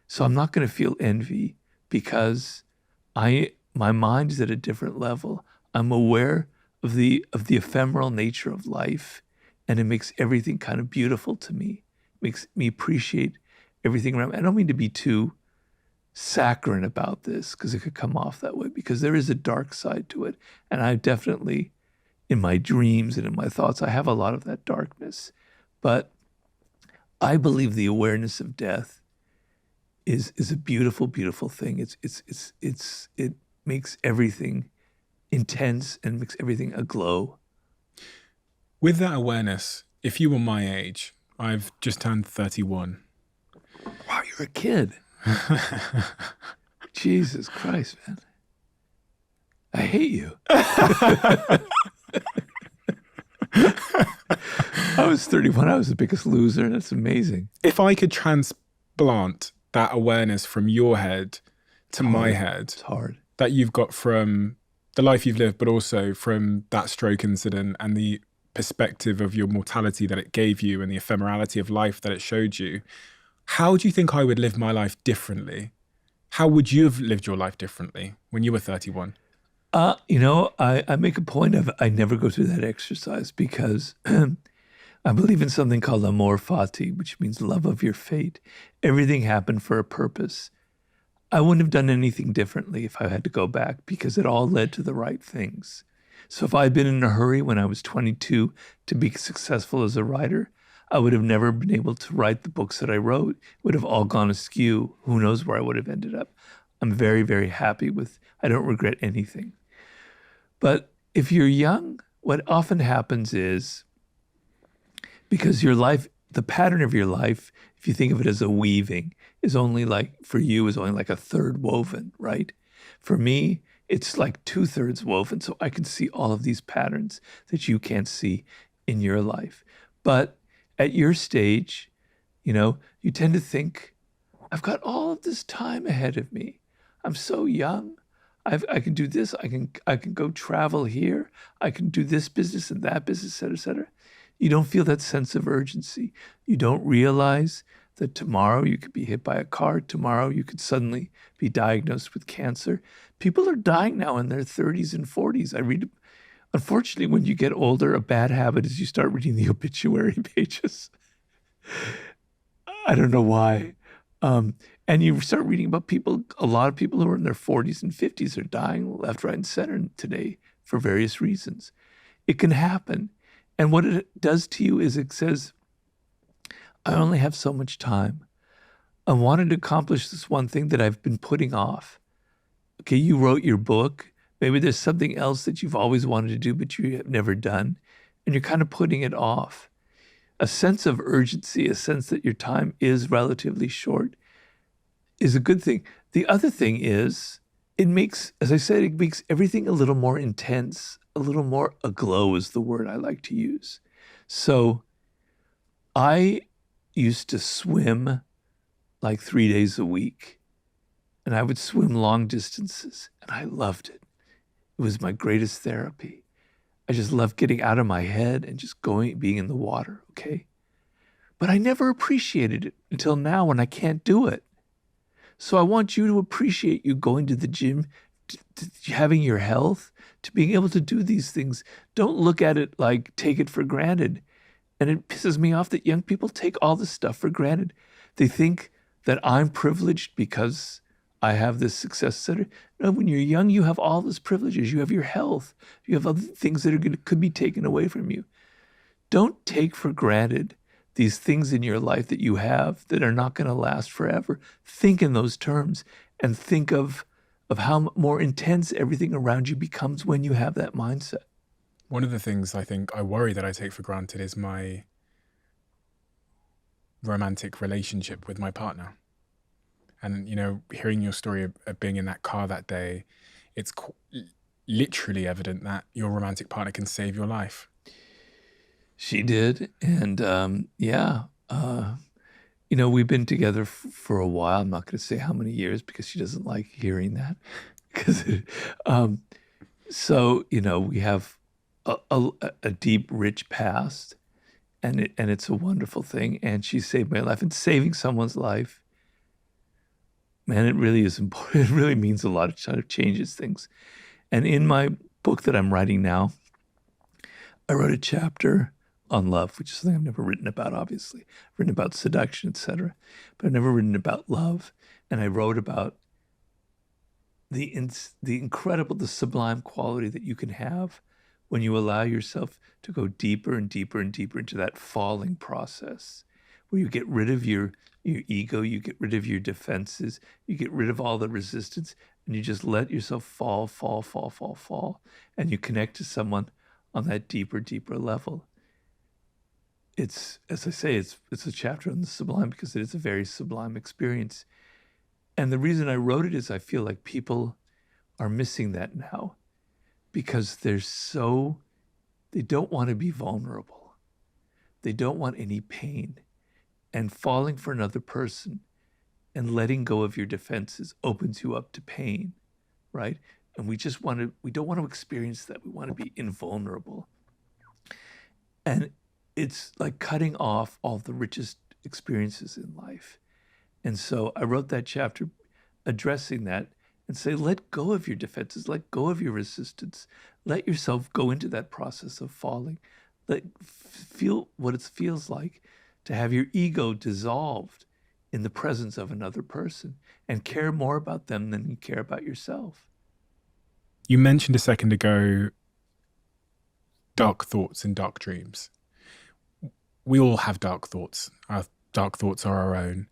So I'm not going to feel envy because my mind is at a different level. I'm aware of the ephemeral nature of life, and it makes everything kind of beautiful to me. It makes me appreciate everything around me. I don't mean to be too saccharine about this because it could come off that way, because there is a dark side to it. And I definitely, in my dreams and in my thoughts, I have a lot of that darkness. But I believe the awareness of death is a beautiful, beautiful thing. It makes everything intense and makes everything aglow. With that awareness, if you were my age, I've just turned 31. Wow, you're a kid. Jesus Christ, man. I hate you. I was 31. I was the biggest loser. That's amazing. If I could transplant that awareness from your head to my head, It's hard. that you've got from the life you've lived, but also from that stroke incident and the perspective of your mortality that it gave you and the ephemerality of life that it showed you, how do you think I would live my life differently? How would you have lived your life differently when you were 31? I make a point of I never go through that exercise because I believe in something called amor fati, which means love of your fate. Everything happened for a purpose. I wouldn't have done anything differently if I had to go back because it all led to the right things. So if I had been in a hurry when I was 22 to be successful as a writer, I would have never been able to write the books that I wrote. It would have all gone askew. Who knows where I would have ended up. I'm very, very happy I don't regret anything. But if you're young, what often happens is, because your life, the pattern of your life, if you think of it as a weaving, is only like 1/3 woven, right? For me, it's like 2/3 woven. So I can see all of these patterns that you can't see in your life. But at your stage, you tend to think, I've got all of this time ahead of me. I'm so young. I can do this. I can go travel here. I can do this business and that business, et cetera, et cetera. You don't feel that sense of urgency. You don't realize that tomorrow you could be hit by a car. Tomorrow you could suddenly be diagnosed with cancer. People are dying now in their 30s and 40s. Unfortunately, when you get older, a bad habit is you start reading the obituary pages. I don't know why. And you start reading about a lot of people who are in their 40s and 50s are dying left, right, and center today for various reasons. It can happen. And what it does to you is it says, I only have so much time. I wanted to accomplish this one thing that I've been putting off. Okay, you wrote your book. Maybe there's something else that you've always wanted to do, but you have never done. And you're kind of putting it off. A sense of urgency, a sense that your time is relatively short, is a good thing. The other thing is, it makes everything a little more intense, a little more aglow is the word I like to use. So I used to swim like 3 days a week, and I would swim long distances, and I loved it. It was my greatest therapy. I just loved getting out of my head and just being in the water, okay? but I never appreciated it until now when I can't do it. So I want you to appreciate you going to the gym, to having your health, to being able to do these things. Don't look at it like take it for granted. And it pisses me off that young people take all this stuff for granted. They think that I'm privileged because I have this success center. No, when you're young, you have all these privileges. You have your health. You have other things that could be taken away from you. Don't take for granted these things in your life that you have that are not going to last forever. Think in those terms and think of how more intense everything around you becomes when you have that mindset. One of the things I think I worry that I take for granted is my romantic relationship with my partner. And, you know, hearing your story of being in that car that day, it's literally evident that your romantic partner can save your life. She did. And you know, we've been together for a while. I'm not going to say how many years because she doesn't like hearing that. So, you know, we have a deep, rich past, and it's a wonderful thing. And she saved my life. And saving someone's life, man, it really is important. It really means a lot. It kind of changes things. And in my book that I'm writing now, I wrote a chapter on love, which is something I've never written about, obviously. I've written about seduction, etc., but I've never written about love. And I wrote about the incredible, the sublime quality that you can have when you allow yourself to go deeper and deeper and deeper into that falling process, where you get rid of your ego, you get rid of your defenses, you get rid of all the resistance, and you just let yourself fall, and you connect to someone on that deeper, deeper level. It's, as I say, it's a chapter on the sublime because it is a very sublime experience. And the reason I wrote it is I feel like people are missing that now because they don't want to be vulnerable. They don't want any pain. And falling for another person and letting go of your defenses opens you up to pain, right? And we don't want to experience that. We want to be invulnerable. And it's like cutting off all the richest experiences in life. And so I wrote that chapter addressing that and say, let go of your defenses, let go of your resistance, let yourself go into that process of falling, feel what it feels like to have your ego dissolved in the presence of another person and care more about them than you care about yourself. You mentioned a second ago dark thoughts and dark dreams. We all have dark thoughts. Our dark thoughts are our own.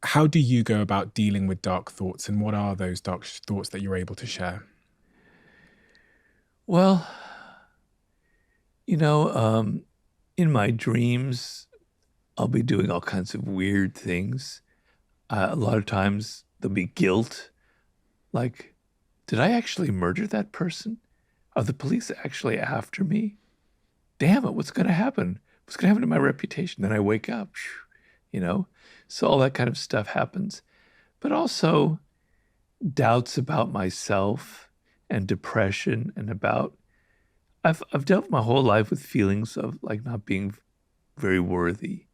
How do you go about dealing with dark thoughts, and what are those dark thoughts that you're able to share? Well, you know, in my dreams, I'll be doing all kinds of weird things. A lot of times there'll be guilt. Like, did I actually murder that person? Are the police actually after me? Damn it, what's going to happen? What's going to happen to my reputation? Then I wake up, you know? So all that kind of stuff happens. But also doubts about myself and depression and about, I've dealt my whole life with feelings of like not being very worthy.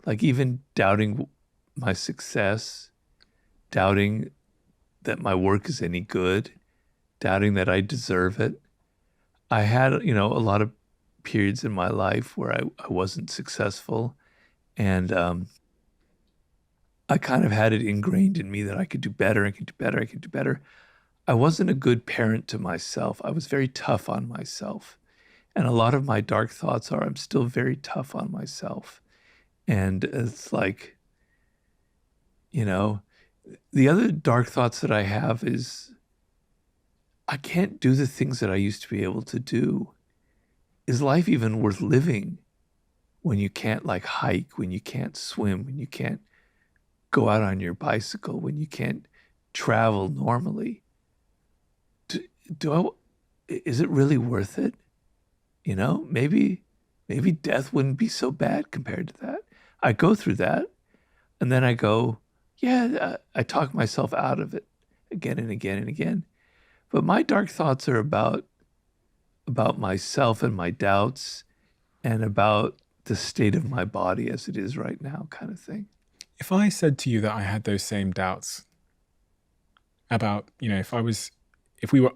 Like even doubting my success, doubting that my work is any good, doubting that I deserve it. I had, you know, a lot of periods in my life where I wasn't successful, and I kind of had it ingrained in me that I could do better, I could do better, I could do better. I wasn't a good parent to myself. I was very tough on myself. And a lot of my dark thoughts are I'm still very tough on myself. And it's like, you know, the other dark thoughts that I have is I can't do the things that I used to be able to do. Is life even worth living when you can't like hike, when you can't swim, when you can't go out on your bicycle, when you can't travel normally? Is it really worth it? You know, maybe death wouldn't be so bad compared to that. I go through that, and then I go, yeah, I talk myself out of it again and again and again. But my dark thoughts are about myself and my doubts, and about the state of my body as it is right now, kind of thing. If I said to you that I had those same doubts about, if we were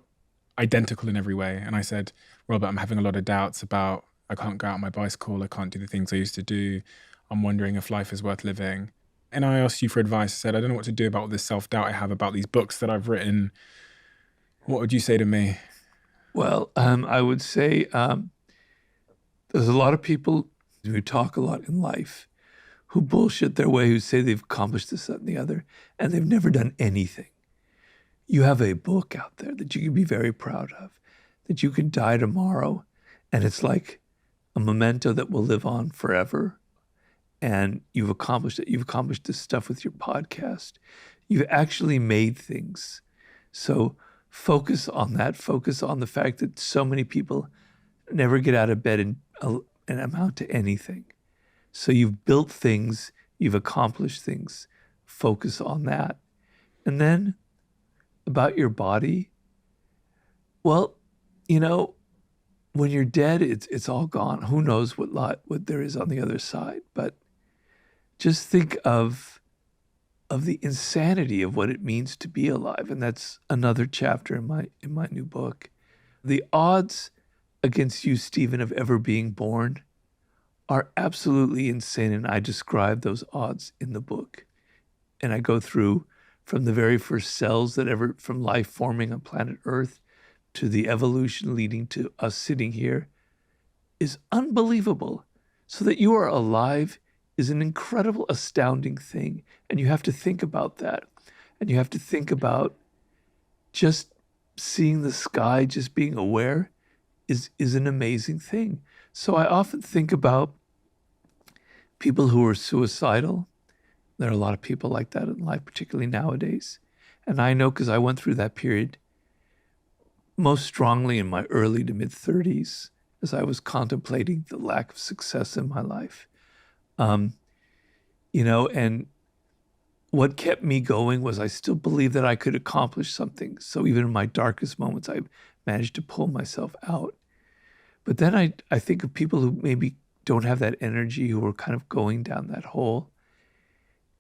identical in every way, and I said, Robert, I'm having a lot of doubts about, I can't go out on my bicycle, I can't do the things I used to do, I'm wondering if life is worth living. And I asked you for advice, I said, I don't know what to do about all this self-doubt I have about these books that I've written. What would you say to me? Well, I would say there's a lot of people who talk a lot in life who bullshit their way, who say they've accomplished this, that, and the other, and they've never done anything. You have a book out there that you can be very proud of, that you can die tomorrow, and it's like a memento that will live on forever. And you've accomplished it. You've accomplished this stuff with your podcast. You've actually made things. So focus on that. Focus on the fact that so many people never get out of bed and amount to anything. So you've built things, you've accomplished things. Focus on that. And then about your body, well, when you're dead, it's all gone. Who knows what there is on the other side? But just think of the insanity of what it means to be alive, and that's another chapter in my new book. The odds against you, Stephen, of ever being born are absolutely insane, and I describe those odds in the book. And I go through from the very first cells from life forming on planet Earth to the evolution leading to us sitting here is unbelievable. So that you are alive is an incredible, astounding thing. And you have to think about that. And you have to think about just seeing the sky, just being aware is an amazing thing. So I often think about people who are suicidal. There are a lot of people like that in life, particularly nowadays. And I know because I went through that period most strongly in my early to mid-30s as I was contemplating the lack of success in my life. And what kept me going was I still believed that I could accomplish something. So even in my darkest moments, I managed to pull myself out. But then I think of people who maybe don't have that energy, who are kind of going down that hole.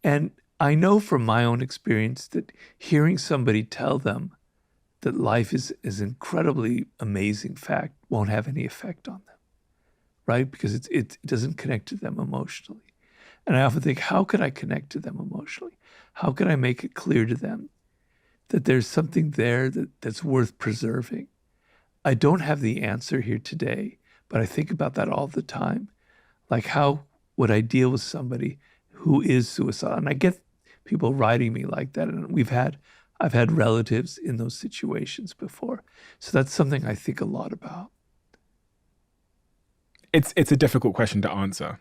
And I know from my own experience that hearing somebody tell them that life is incredibly amazing fact won't have any effect on them, right? Because it doesn't connect to them emotionally. And I often think, how could I connect to them emotionally? How can I make it clear to them that there's something there that's worth preserving? I don't have the answer here today, but I think about that all the time. Like, how would I deal with somebody who is suicidal? And I get people writing me like that, and I've had relatives in those situations before. So that's something I think a lot about. It's a difficult question to answer.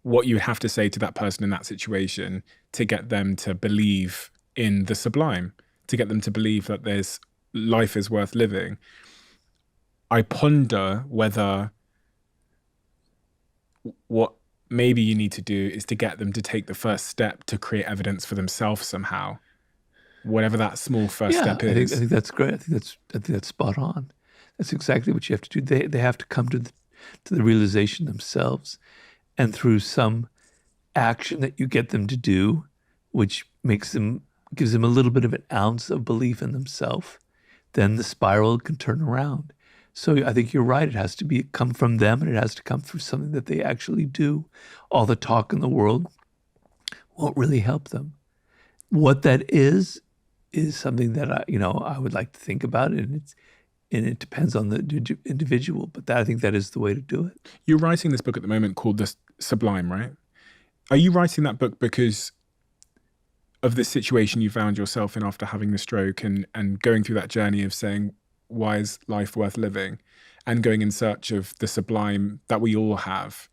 What you have to say to that person in that situation to get them to believe in the sublime, to get them to believe that life is worth living. I ponder whether what maybe you need to do is to get them to take the first step to create evidence for themselves somehow, whatever that small first step is. I think that's great. I think that's spot on. That's exactly what you have to do. They have to come to the realization themselves, and through some action that you get them to do, which gives them a little bit of an ounce of belief in themselves, then the spiral can turn around. So I think you're right. It has to come from them, and it has to come from something that they actually do. All the talk in the world won't really help them. What that is something that I would like to think about, and it depends on the individual. But I think that is the way to do it. You're writing this book at the moment called The Sublime, right? Are you writing that book because of the situation you found yourself in after having the stroke and going through that journey of saying, why is life worth living? And going in search of the sublime that we all have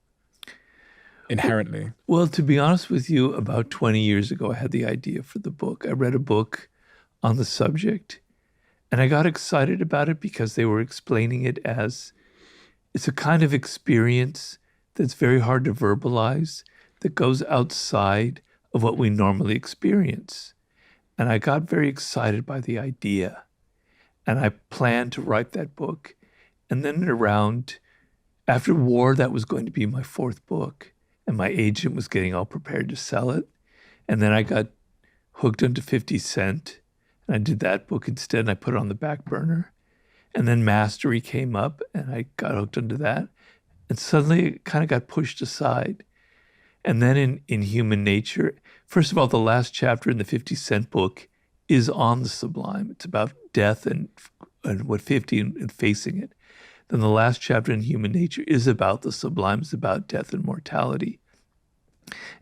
inherently? Well, to be honest with you, about 20 years ago, I had the idea for the book. I read a book on the subject, and I got excited about it because they were explaining it as it's a kind of experience that's very hard to verbalize, that goes outside of what we normally experience. And I got very excited by the idea. And I planned to write that book. And then around After war, that was going to be my fourth book, and my agent was getting all prepared to sell it. And then I got hooked onto 50 Cent, and I did that book instead, and I put it on the back burner. And then Mastery came up, and I got hooked onto that. And suddenly it kind of got pushed aside. And then in Human Nature, first of all, the last chapter in the 50 Cent book is on the Sublime. It's about death and what 50 and facing it. Then the last chapter in Human Nature is about the Sublime. It's about death and mortality.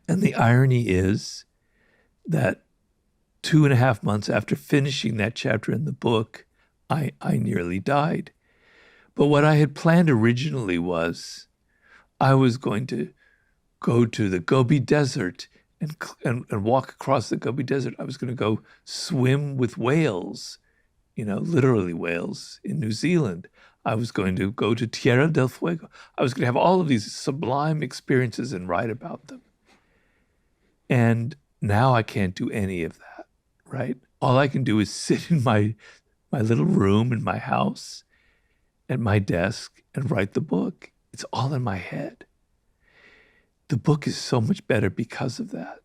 And the irony is that 2.5 months after finishing that chapter in the book, I nearly died. But what I had planned originally was I was going to go to the Gobi Desert and walk across the Gobi Desert. I was going to go swim with whales, literally whales in New Zealand. I was going to go to Tierra del Fuego. I was going to have all of these sublime experiences and write about them. And now I can't do any of that, right? All I can do is sit in my little room in my house at my desk and write the book. It's all in my head. The book is so much better because of that.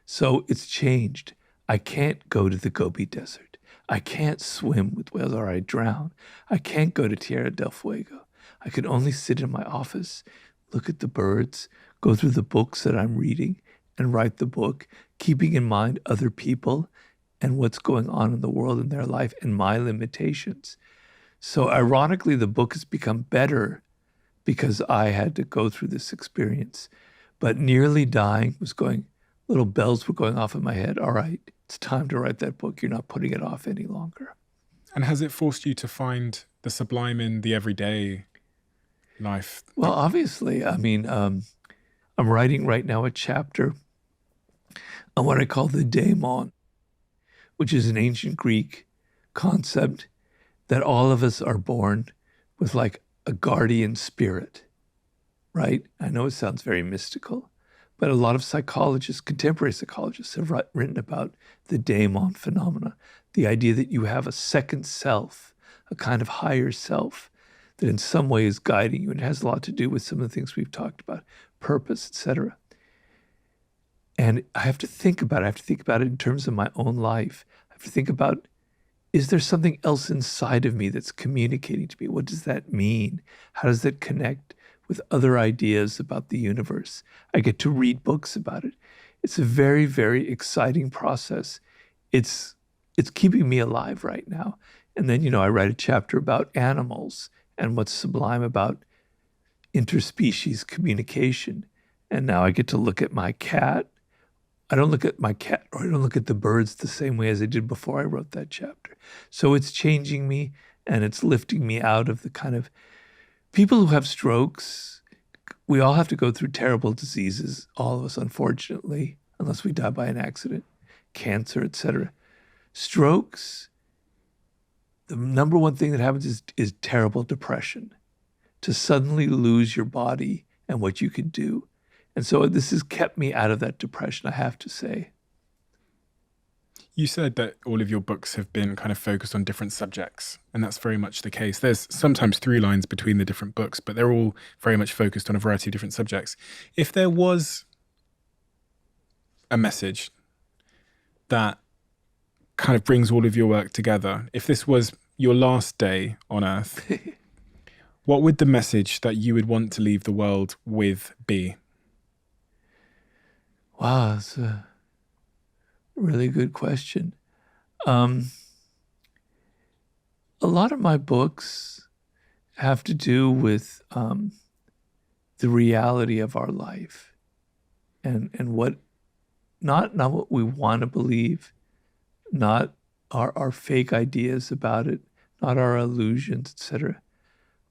So it's changed. I can't go to the Gobi Desert. I can't swim with whales or I drown. I can't go to Tierra del Fuego. I can only sit in my office, look at the birds, go through the books that I'm reading, and write the book, keeping in mind other people and what's going on in the world in their life and my limitations. So ironically, the book has become better because I had to go through this experience. But nearly dying was little bells were going off in my head. All right, it's time to write that book. You're not putting it off any longer. And has it forced you to find the sublime in the everyday life? Well, obviously. I mean, I'm writing right now a chapter on what I call the daemon, which is an ancient Greek concept that all of us are born with like a guardian spirit, right? I know it sounds very mystical, but a lot of psychologists, contemporary psychologists, have written about the daemon phenomena, the idea that you have a second self, a kind of higher self that in some way is guiding you. And it has a lot to do with some of the things we've talked about, purpose, etc. And I have to think about it. I have to think about it in terms of my own life. I have to think about, is there something else inside of me that's communicating to me? What does that mean? How does that connect with other ideas about the universe? I get to read books about it. It's a very, very exciting process. It's keeping me alive right now. And then, I write a chapter about animals and what's sublime about interspecies communication. And now I get to look at my cat. I don't look at my cat or I don't look at the birds the same way as I did before I wrote that chapter. So it's changing me and it's lifting me out of the kind of people who have strokes. We all have to go through terrible diseases, all of us, unfortunately, unless we die by an accident, cancer, etc. Strokes, the number one thing that happens is terrible depression, to suddenly lose your body and what you could do. And so this has kept me out of that depression, I have to say. You said that all of your books have been kind of focused on different subjects, and that's very much the case. There's sometimes through lines between the different books, but they're all very much focused on a variety of different subjects. If there was a message that kind of brings all of your work together, if this was your last day on Earth, what would the message that you would want to leave the world with be? Wow, that's a really good question. A lot of my books have to do with the reality of our life and what, not what we want to believe, not our fake ideas about it, not our illusions, etc.,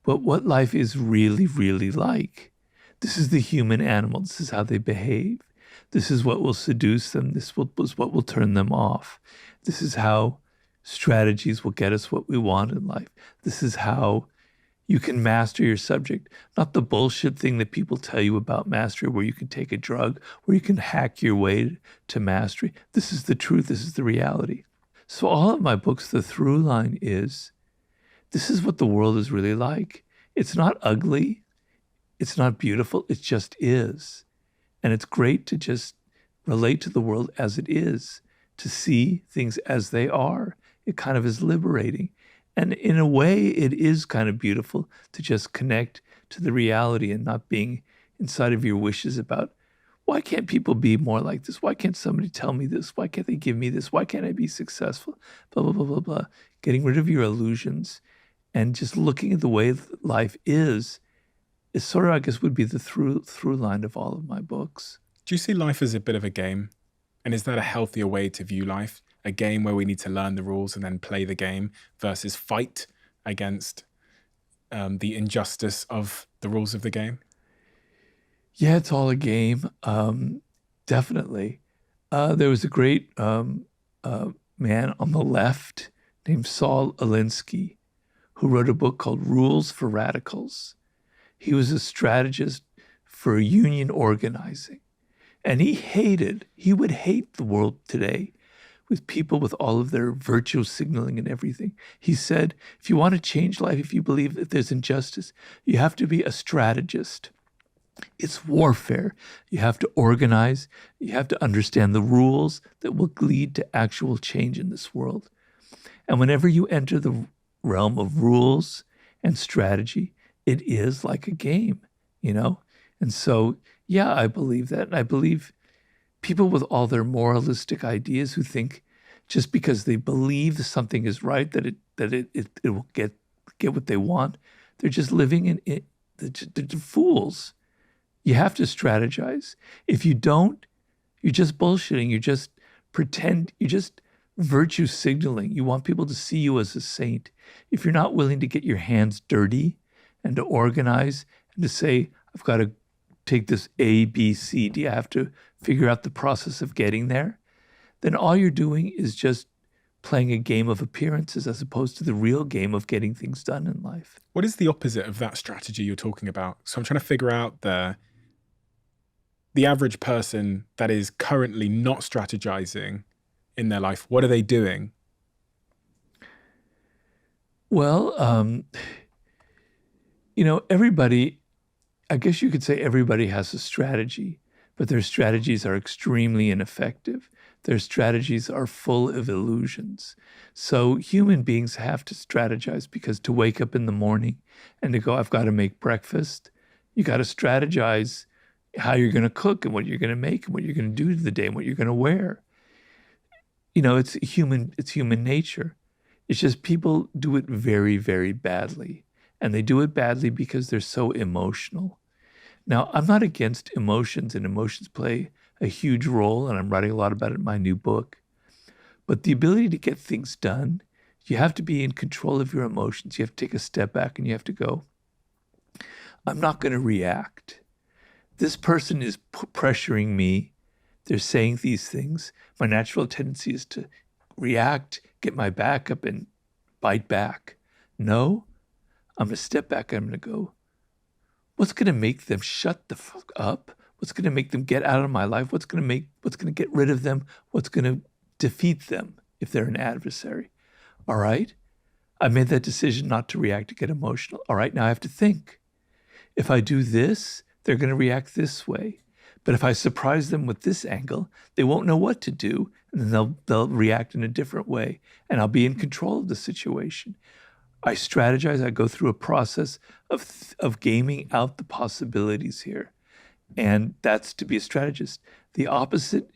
but what life is really, really like. This is the human animal. This is how they behave. This is what will seduce them. This is what will turn them off. This is how strategies will get us what we want in life. This is how you can master your subject. Not the bullshit thing that people tell you about mastery, where you can take a drug, where you can hack your way to mastery. This is the truth. This is the reality. So all of my books, the through line is, this is what the world is really like. It's not ugly. it's not beautiful. It just is. And it's great to just relate to the world as it is, to see things as they are. It kind of is liberating. And in a way, it is kind of beautiful to just connect to the reality and not being inside of your wishes about, why can't people be more like this? Why can't somebody tell me this? Why can't they give me this? Why can't I be successful? Blah, blah, blah, blah, blah. Getting rid of your illusions and just looking at the way life is sort of, I guess, would be the through line of all of my books. Do you see life as a bit of a game? And is that a healthier way to view life? A game where we need to learn the rules and then play the game versus fight against the injustice of the rules of the game? Yeah, it's all a game. Definitely. There was a great man on the left named Saul Alinsky who wrote a book called Rules for Radicals. He was a strategist for union organizing. And he would hate the world today with people with all of their virtue signaling and everything. He said, if you want to change life, if you believe that there's injustice, you have to be a strategist. It's warfare. You have to organize. You have to understand the rules that will lead to actual change in this world. And whenever you enter the realm of rules and strategy, it is like a game, you know? And so, yeah, I believe that. And I believe people with all their moralistic ideas who think just because they believe something is right, that it will get what they want, they're just living in it. They're fools. You have to strategize. If you don't, you're just bullshitting. You just pretend. You're just virtue signaling. You want people to see you as a saint. If you're not willing to get your hands dirty and to organize and to say, I've got to take this A, B, C, D, I have to figure out the process of getting there, then all you're doing is just playing a game of appearances as opposed to the real game of getting things done in life. What is the opposite of that strategy you're talking about? So I'm trying to figure out the average person that is currently not strategizing in their life. What are they doing? Well, everybody, I guess you could say everybody has a strategy, but their strategies are extremely ineffective. Their strategies are full of illusions. So human beings have to strategize, because to wake up in the morning and to go, I've got to make breakfast, you got to strategize how you're going to cook and what you're going to make and what you're going to do to the day and what you're going to wear. It's human nature. It's just people do it very, very badly. And they do it badly because they're so emotional. Now, I'm not against emotions, and emotions play a huge role, and I'm writing a lot about it in my new book. But the ability to get things done, you have to be in control of your emotions. You have to take a step back and you have to go, I'm not going to react. This person is pressuring me. They're saying these things. My natural tendency is to react, get my back up and bite back. No, I'm going to step back. I'm going to go, what's going to make them shut the fuck up? What's going to make them get out of my life? What's going to get rid of them? What's going to defeat them if they're an adversary? All right. I made that decision not to react, to get emotional. All right. Now I have to think. If I do this, they're going to react this way. But if I surprise them with this angle, they won't know what to do, and then they'll react in a different way, and I'll be in control of the situation. I strategize. I go through a process of gaming out the possibilities here. And that's to be a strategist. The opposite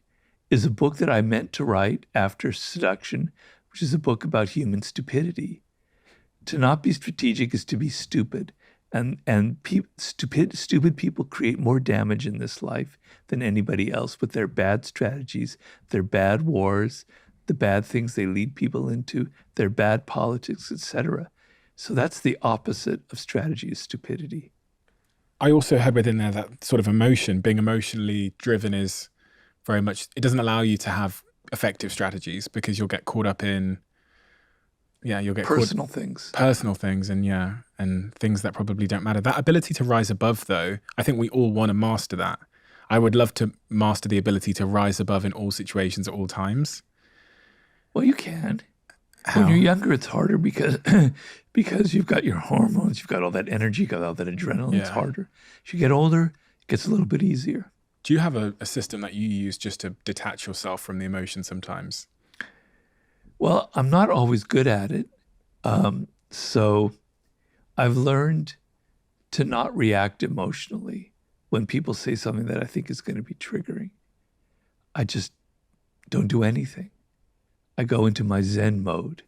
is a book that I meant to write after Seduction, which is a book about human stupidity. To not be strategic is to be stupid. And stupid people create more damage in this life than anybody else with their bad strategies, their bad wars, the bad things they lead people into, their bad politics, etc. So that's the opposite of strategy, is stupidity. I also had within there that sort of emotion, being emotionally driven is very much, it doesn't allow you to have effective strategies because you'll get caught up in, you'll get personal things and things that probably don't matter. That ability to rise above, though, I think we all want to master that. I would love to master the ability to rise above in all situations at all times. Well, you can. How? When you're younger, it's harder because because you've got your hormones, you've got all that energy, you've got all that adrenaline. It's Yeah. harder. As you get older, it gets a little bit easier. Do you have a system that you use just to detach yourself from the emotion sometimes? Well, I'm not always good at it. So I've learned to not react emotionally when people say something that I think is going to be triggering. I just don't do anything. I go into my Zen mode.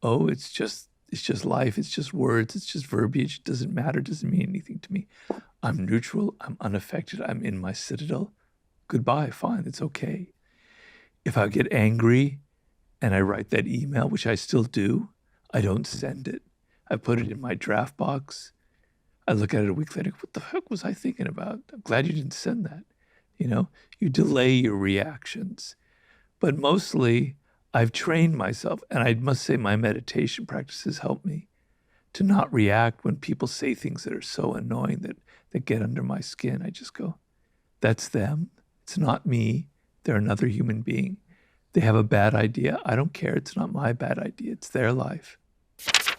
Oh, it's just life. It's just words. It's just verbiage. It doesn't matter. It doesn't mean anything to me. I'm neutral. I'm unaffected. I'm in my citadel. Goodbye. Fine. It's okay. If I get angry and I write that email, which I still do, I don't send it. I put it in my draft box. I look at it a week later. What the heck was I thinking about? I'm glad you didn't send that. You delay your reactions. But mostly, I've trained myself, and I must say my meditation practices help me to not react when people say things that are so annoying that get under my skin. I just go, that's them. It's not me. They're another human being. They have a bad idea. I don't care. It's not my bad idea. It's their life.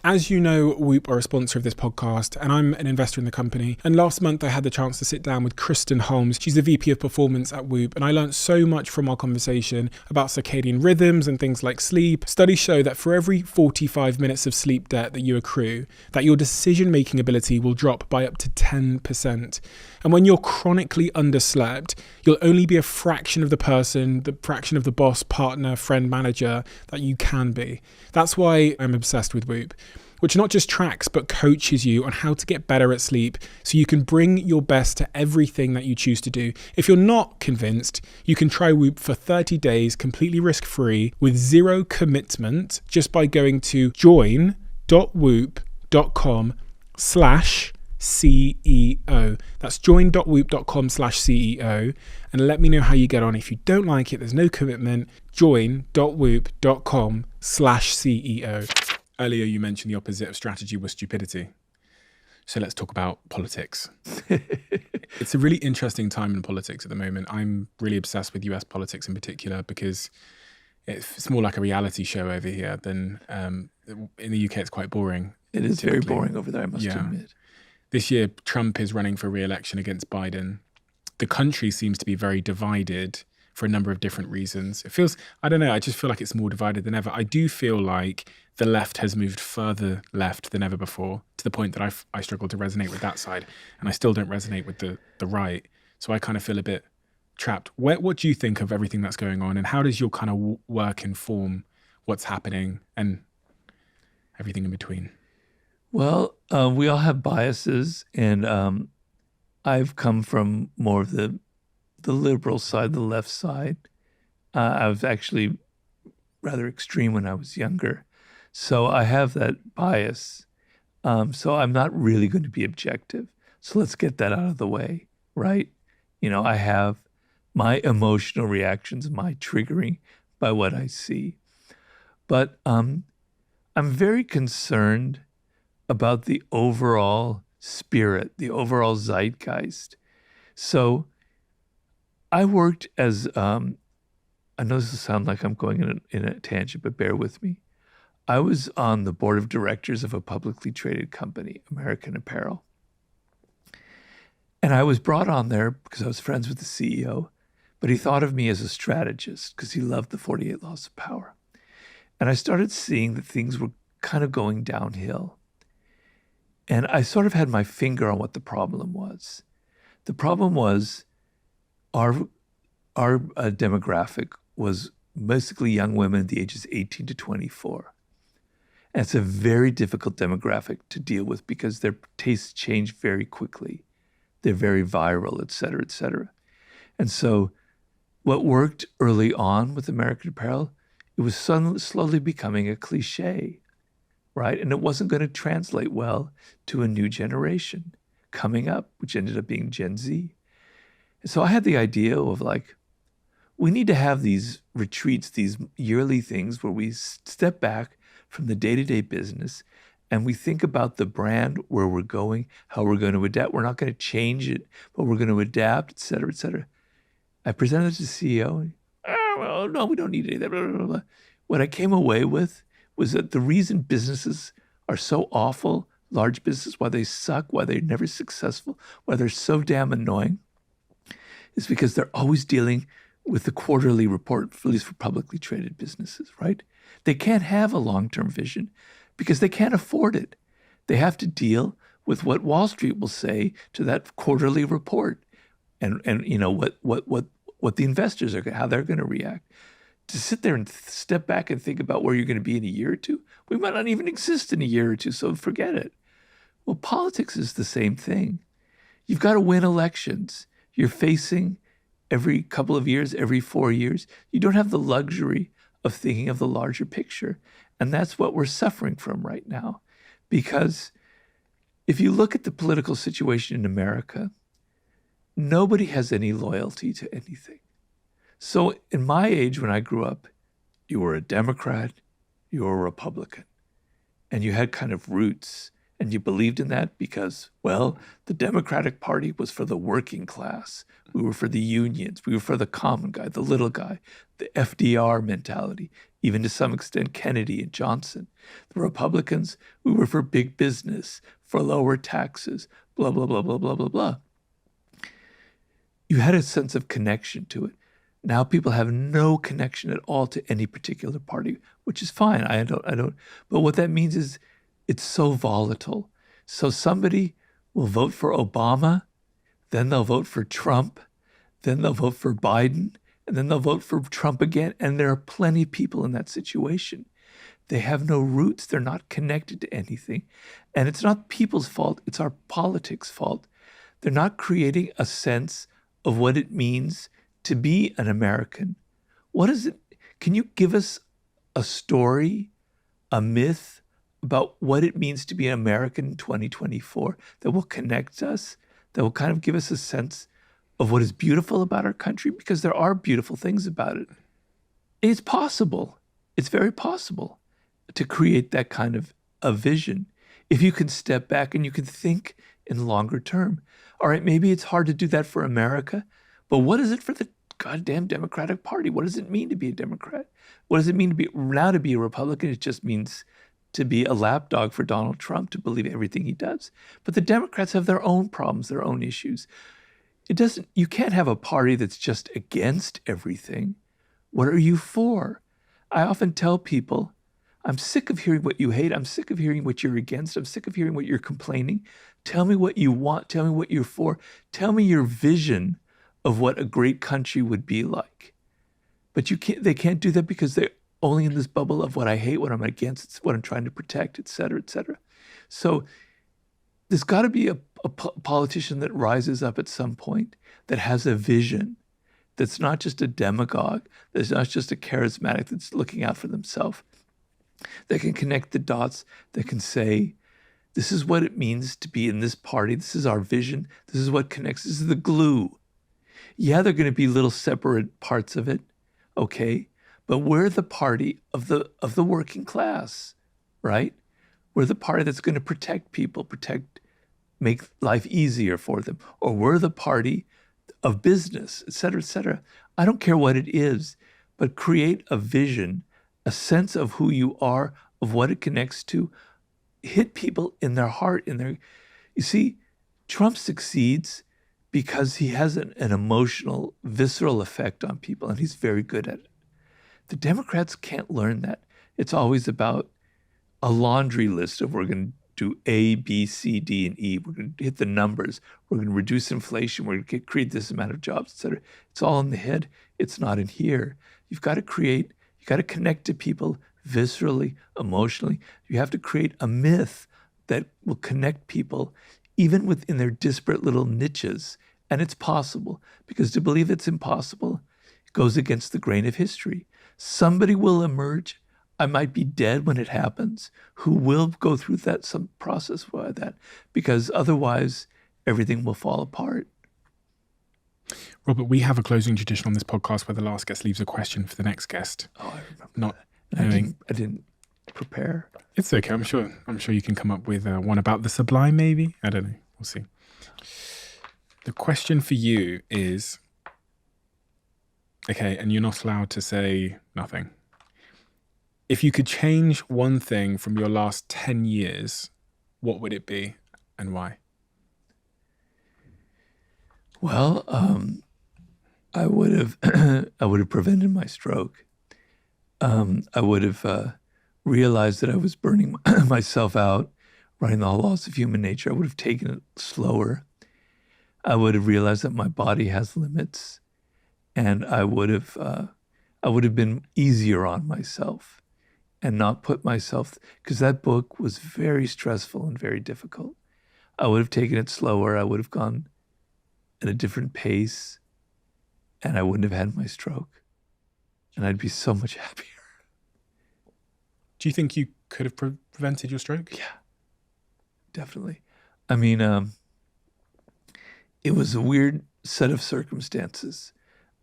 As you know, Whoop are a sponsor of this podcast, and I'm an investor in the company. And last month, I had the chance to sit down with Kristen Holmes. She's the VP of Performance at Whoop, and I learned so much from our conversation about circadian rhythms and things like sleep. Studies show that for every 45 minutes of sleep debt that you accrue, that your decision-making ability will drop by up to 10%. And when you're chronically underslept, you'll only be a fraction of the person, the fraction of the boss, partner, friend, manager that you can be. That's why I'm obsessed with Whoop, which not just tracks but coaches you on how to get better at sleep so you can bring your best to everything that you choose to do. If you're not convinced, you can try Whoop for 30 days completely risk-free with zero commitment just by going to join.whoop.com/CEO. That's join.whoop.com/CEO, and let me know how you get on. If you don't like it, there's no commitment. Join.whoop.com/CEO. Earlier, you mentioned the opposite of strategy was stupidity. So let's talk about politics. It's a really interesting time in politics at the moment. I'm really obsessed with US politics in particular because it's more like a reality show over here than in the UK. It's quite boring. It is very boring over there, I must admit. This year, Trump is running for re-election against Biden. The country seems to be very divided for a number of different reasons. It feels, I don't know, I just feel like it's more divided than ever. I do feel like the left has moved further left than ever before, to the point that I struggle to resonate with that side, and I still don't resonate with the right. So I kind of feel a bit trapped. What do you think of everything that's going on, and how does your kind of work inform what's happening and everything in between? Well, we all have biases, and I've come from more of the liberal side, the left side. I was actually rather extreme when I was younger. So I have that bias. So I'm not really going to be objective. So let's get that out of the way, right? I have my emotional reactions, my triggering by what I see. But I'm very concerned about the overall spirit, the overall zeitgeist. So I worked as, I know this will sound like I'm going in a tangent, but bear with me. I was on the board of directors of a publicly traded company, American Apparel. And I was brought on there because I was friends with the CEO, but he thought of me as a strategist because he loved the 48 Laws of Power. And I started seeing that things were kind of going downhill. And I sort of had my finger on what the problem was. The problem was our demographic was basically young women at the ages 18 to 24. And it's a very difficult demographic to deal with because their tastes change very quickly. They're very viral, et cetera, et cetera. And so what worked early on with American Apparel, it was slowly becoming a cliche, right? And it wasn't going to translate well to a new generation coming up, which ended up being Gen Z. And so I had the idea of we need to have these retreats, these yearly things where we step back from the day-to-day business and we think about the brand, where we're going, how we're going to adapt. We're not going to change it, but we're going to adapt, et cetera, et cetera. I presented it to the CEO. Well, no, we don't need any of that. Blah, blah, blah. What I came away with was that the reason businesses are so awful, large businesses, why they suck, why they're never successful, why they're so damn annoying, is because they're always dealing with the quarterly report, at least for publicly traded businesses, right? They can't have a long-term vision because they can't afford it. They have to deal with what Wall Street will say to that quarterly report, and you know what the investors are, how they're going to react. To sit there and step back and think about where you're going to be in a year or two, we might not even exist in a year or two, so forget it. Well, politics is the same thing. You've got to win elections. You're facing every couple of years, every 4 years. You don't have the luxury of thinking of the larger picture. And that's what we're suffering from right now. Because if you look at the political situation in America, nobody has any loyalty to anything. So in my age, when I grew up, you were a Democrat, you were a Republican, and you had kind of roots, and you believed in that because, well, the Democratic Party was for the working class. We were for the unions. We were for the common guy, the little guy, the FDR mentality, even to some extent Kennedy and Johnson. The Republicans, we were for big business, for lower taxes, blah, blah, blah, blah, blah, blah, blah. You had a sense of connection to it. Now people have no connection at all to any particular party, which is fine. I don't. But what that means is it's so volatile. So somebody will vote for Obama, then they'll vote for Trump, then they'll vote for Biden, and then they'll vote for Trump again. And there are plenty of people in that situation. They have no roots. They're not connected to anything. And it's not people's fault. It's our politics' fault. They're not creating a sense of what it means to be an American. What is it? Can you give us a story, a myth about what it means to be an American in 2024 that will connect us, that will kind of give us a sense of what is beautiful about our country? Because there are beautiful things about it. It's possible. It's very possible to create that kind of a vision if you can step back and you can think in longer term. All right, maybe it's hard to do that for America, but what is it for the goddamn Democratic Party? What does it mean to be a Democrat? What does it mean to be a Republican? It just means to be a lapdog for Donald Trump, to believe everything he does. But the Democrats have their own problems, their own issues. You can't have a party that's just against everything. What are you for? I often tell people, I'm sick of hearing what you hate. I'm sick of hearing what you're against. I'm sick of hearing what you're complaining. Tell me what you want. Tell me what you're for. Tell me your vision of what a great country would be like. But they can't do that because they're only in this bubble of what I hate, what I'm against, it's what I'm trying to protect, et cetera, et cetera. So there's got to be a politician that rises up at some point that has a vision, that's not just a demagogue, that's not just a charismatic that's looking out for themselves, that can connect the dots, that can say, this is what it means to be in this party, this is our vision, this is what connects, this is the glue. Yeah, there are going to be little separate parts of it, okay? But we're the party of the working class, right? We're the party that's going to protect people, make life easier for them. Or we're the party of business, et cetera, et cetera. I don't care what it is, but create a vision, a sense of who you are, of what it connects to. Hit people in their heart, you see, Trump succeeds because he has an emotional, visceral effect on people, and he's very good at it. The Democrats can't learn that. It's always about a laundry list of we're going to do A, B, C, D, and E. We're going to hit the numbers. We're going to reduce inflation. We're going to create this amount of jobs, et cetera. It's all in the head. It's not in here. You've got to connect to people viscerally, emotionally. You have to create a myth that will connect people even within their disparate little niches. And it's possible, because to believe it's impossible goes against the grain of history. Somebody will emerge. I might be dead when it happens, who will go through some process by that, because otherwise everything will fall apart. Robert, we have a closing tradition on this podcast where the last guest leaves a question for the next guest. Oh, I remember that. I didn't prepare. It's okay. I'm sure you can come up with one about the Sublime, maybe. I don't know. We'll see. The question for you is, okay, and you're not allowed to say nothing. If you could change one thing from your last 10 years, what would it be and why? Well, I would have I would have prevented my stroke. I would have realized that I was burning myself out, running the laws of human nature. I would have taken it slower. I would have realized that my body has limits, and I would have been easier on myself and not put myself, because that book was very stressful and very difficult. I would have taken it slower. I would have gone at a different pace, and I wouldn't have had my stroke, and I'd be so much happier. Do you think you could have prevented your stroke? Yeah, definitely. I mean, it was a weird set of circumstances,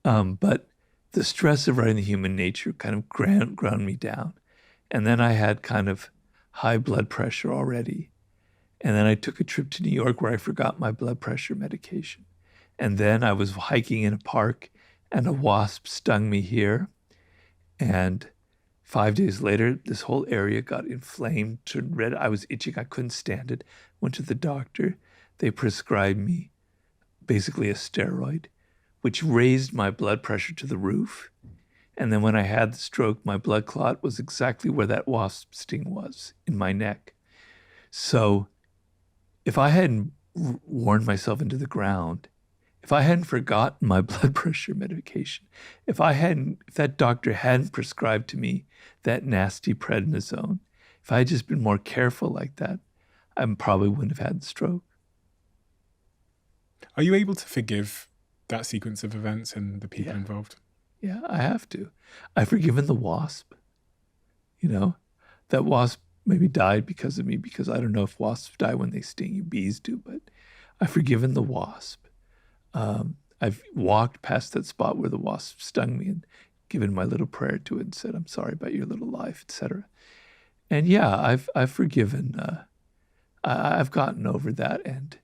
but the stress of writing the human nature kind of ground me down. And then I had kind of high blood pressure already. And then I took a trip to New York where I forgot my blood pressure medication. And then I was hiking in a park and a wasp stung me here. And 5 days later, this whole area got inflamed, turned red. I was itching. I couldn't stand it. Went to the doctor. They prescribed me basically a steroid, which raised my blood pressure to the roof. And then when I had the stroke, my blood clot was exactly where that wasp sting was, in my neck. So if I hadn't worn myself into the ground, if I hadn't forgotten my blood pressure medication, if that doctor hadn't prescribed to me that nasty prednisone, if I had just been more careful like that, I probably wouldn't have had the stroke. Are you able to forgive that sequence of events and the people Yeah. involved? Yeah, I have to. I've forgiven the wasp. You know, that wasp maybe died because of me, because I don't know if wasps die when they sting you, bees do, but I've forgiven the wasp. I've walked past that spot where the wasp stung me and given my little prayer to it and said, I'm sorry about your little life, etc. And yeah, I've forgiven, I've gotten over that, and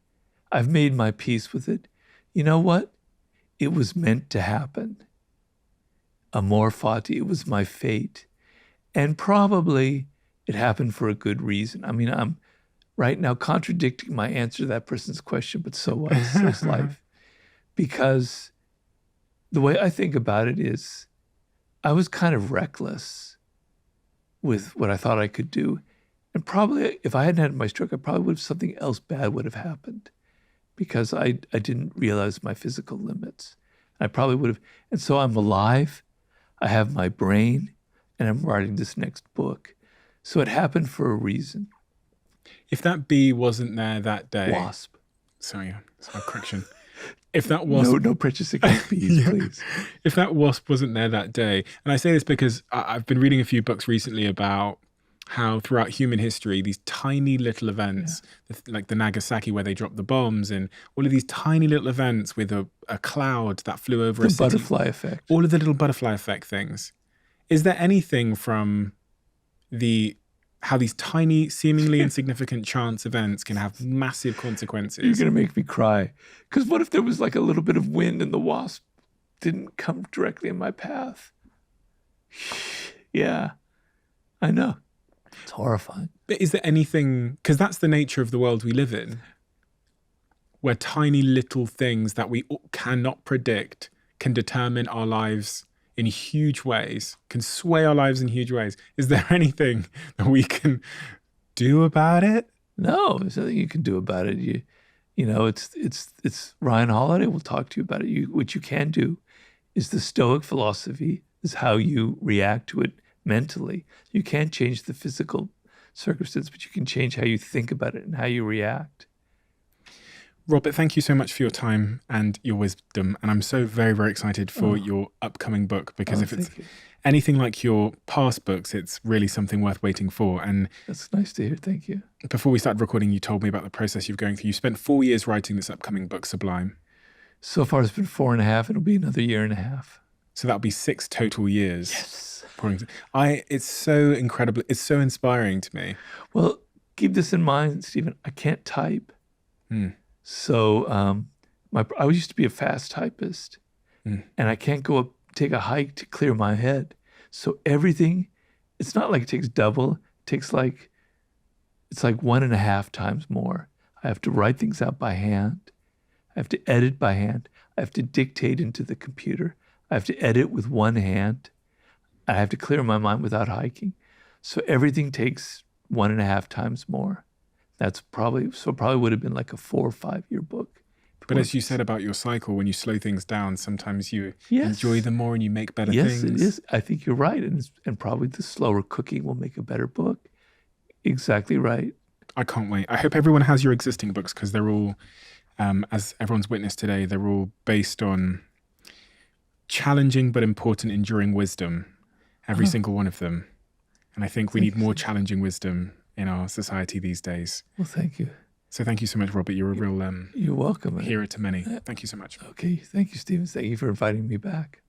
I've made my peace with it. You know what? It was meant to happen. Amor fati, it was my fate. And probably it happened for a good reason. I mean, I'm right now contradicting my answer to that person's question, but so what? So's life. Because the way I think about it is, I was kind of reckless with what I thought I could do. And probably if I hadn't had my stroke, I probably would have, something else bad would have happened, because I didn't realize my physical limits. I probably would have. And so I'm alive. I have my brain, and I'm writing this next book. So it happened for a reason. If that bee wasn't there that day... Wasp. Sorry, correction. If that wasp... No prejudice against bees, Yeah. please. If that wasp wasn't there that day, and I say this because I've been reading a few books recently about how throughout human history, these tiny little events, like the Nagasaki where they dropped the bombs, and all of these tiny little events with a cloud that flew over a The city. butterfly effect. All of the little butterfly effect things. Is there anything from how these tiny, seemingly insignificant chance events can have massive consequences? You're going to make me cry. Because what if there was like a little bit of wind and the wasp didn't come directly in my path? Yeah, I know. It's horrifying. But is there anything, because that's the nature of the world we live in, where tiny little things that we cannot predict can determine our lives in huge ways, can sway our lives in huge ways. Is there anything that we can do about it? No, there's nothing you can do about it. You know, it's Ryan Holiday will talk to you about it. What you can do is the Stoic philosophy is how you react to it mentally. You can't change the physical circumstance, but you can change how you think about it and how you react. Robert, thank you so much for your time and your wisdom. And I'm so very, very excited for your upcoming book, because if it's anything like your past books, it's really something worth waiting for. And That's nice to hear. Thank you. before we started recording, you told me about the process you're going through. You spent 4 years writing this upcoming book, Sublime. So far, it's been 4.5. It'll be another 1.5 years. So that'll be 6 total years. Yes. It's so incredible. It's so inspiring to me. Well, keep this in mind, Stephen. I can't type. So I used to be a fast typist, and I can't go up, take a hike to clear my head. So everything it's not like it takes double. It takes like, it's like 1.5 times more. I have to write things out by hand. I have to edit by hand. I have to dictate into the computer. I have to edit with one hand. I have to clear my mind without hiking. So everything takes 1.5 times more. That's probably would have been like a 4 or 5 year book. But as you said about your cycle, when you slow things down, sometimes you Yes. enjoy them more and you make better Yes, things. it is. I think you're right. And probably the slower cooking will make a better book. Exactly right. I can't wait. I hope everyone has your existing books because they're all, as everyone's witnessed today, they're all based on challenging but important enduring wisdom, every single one of them. And I think we need more challenging wisdom in our society these days. Well, thank you. So thank you so much, Robert. You're a real You're welcome. hero to many. Thank you so much. Okay. Thank you, Stephen. Thank you for inviting me back.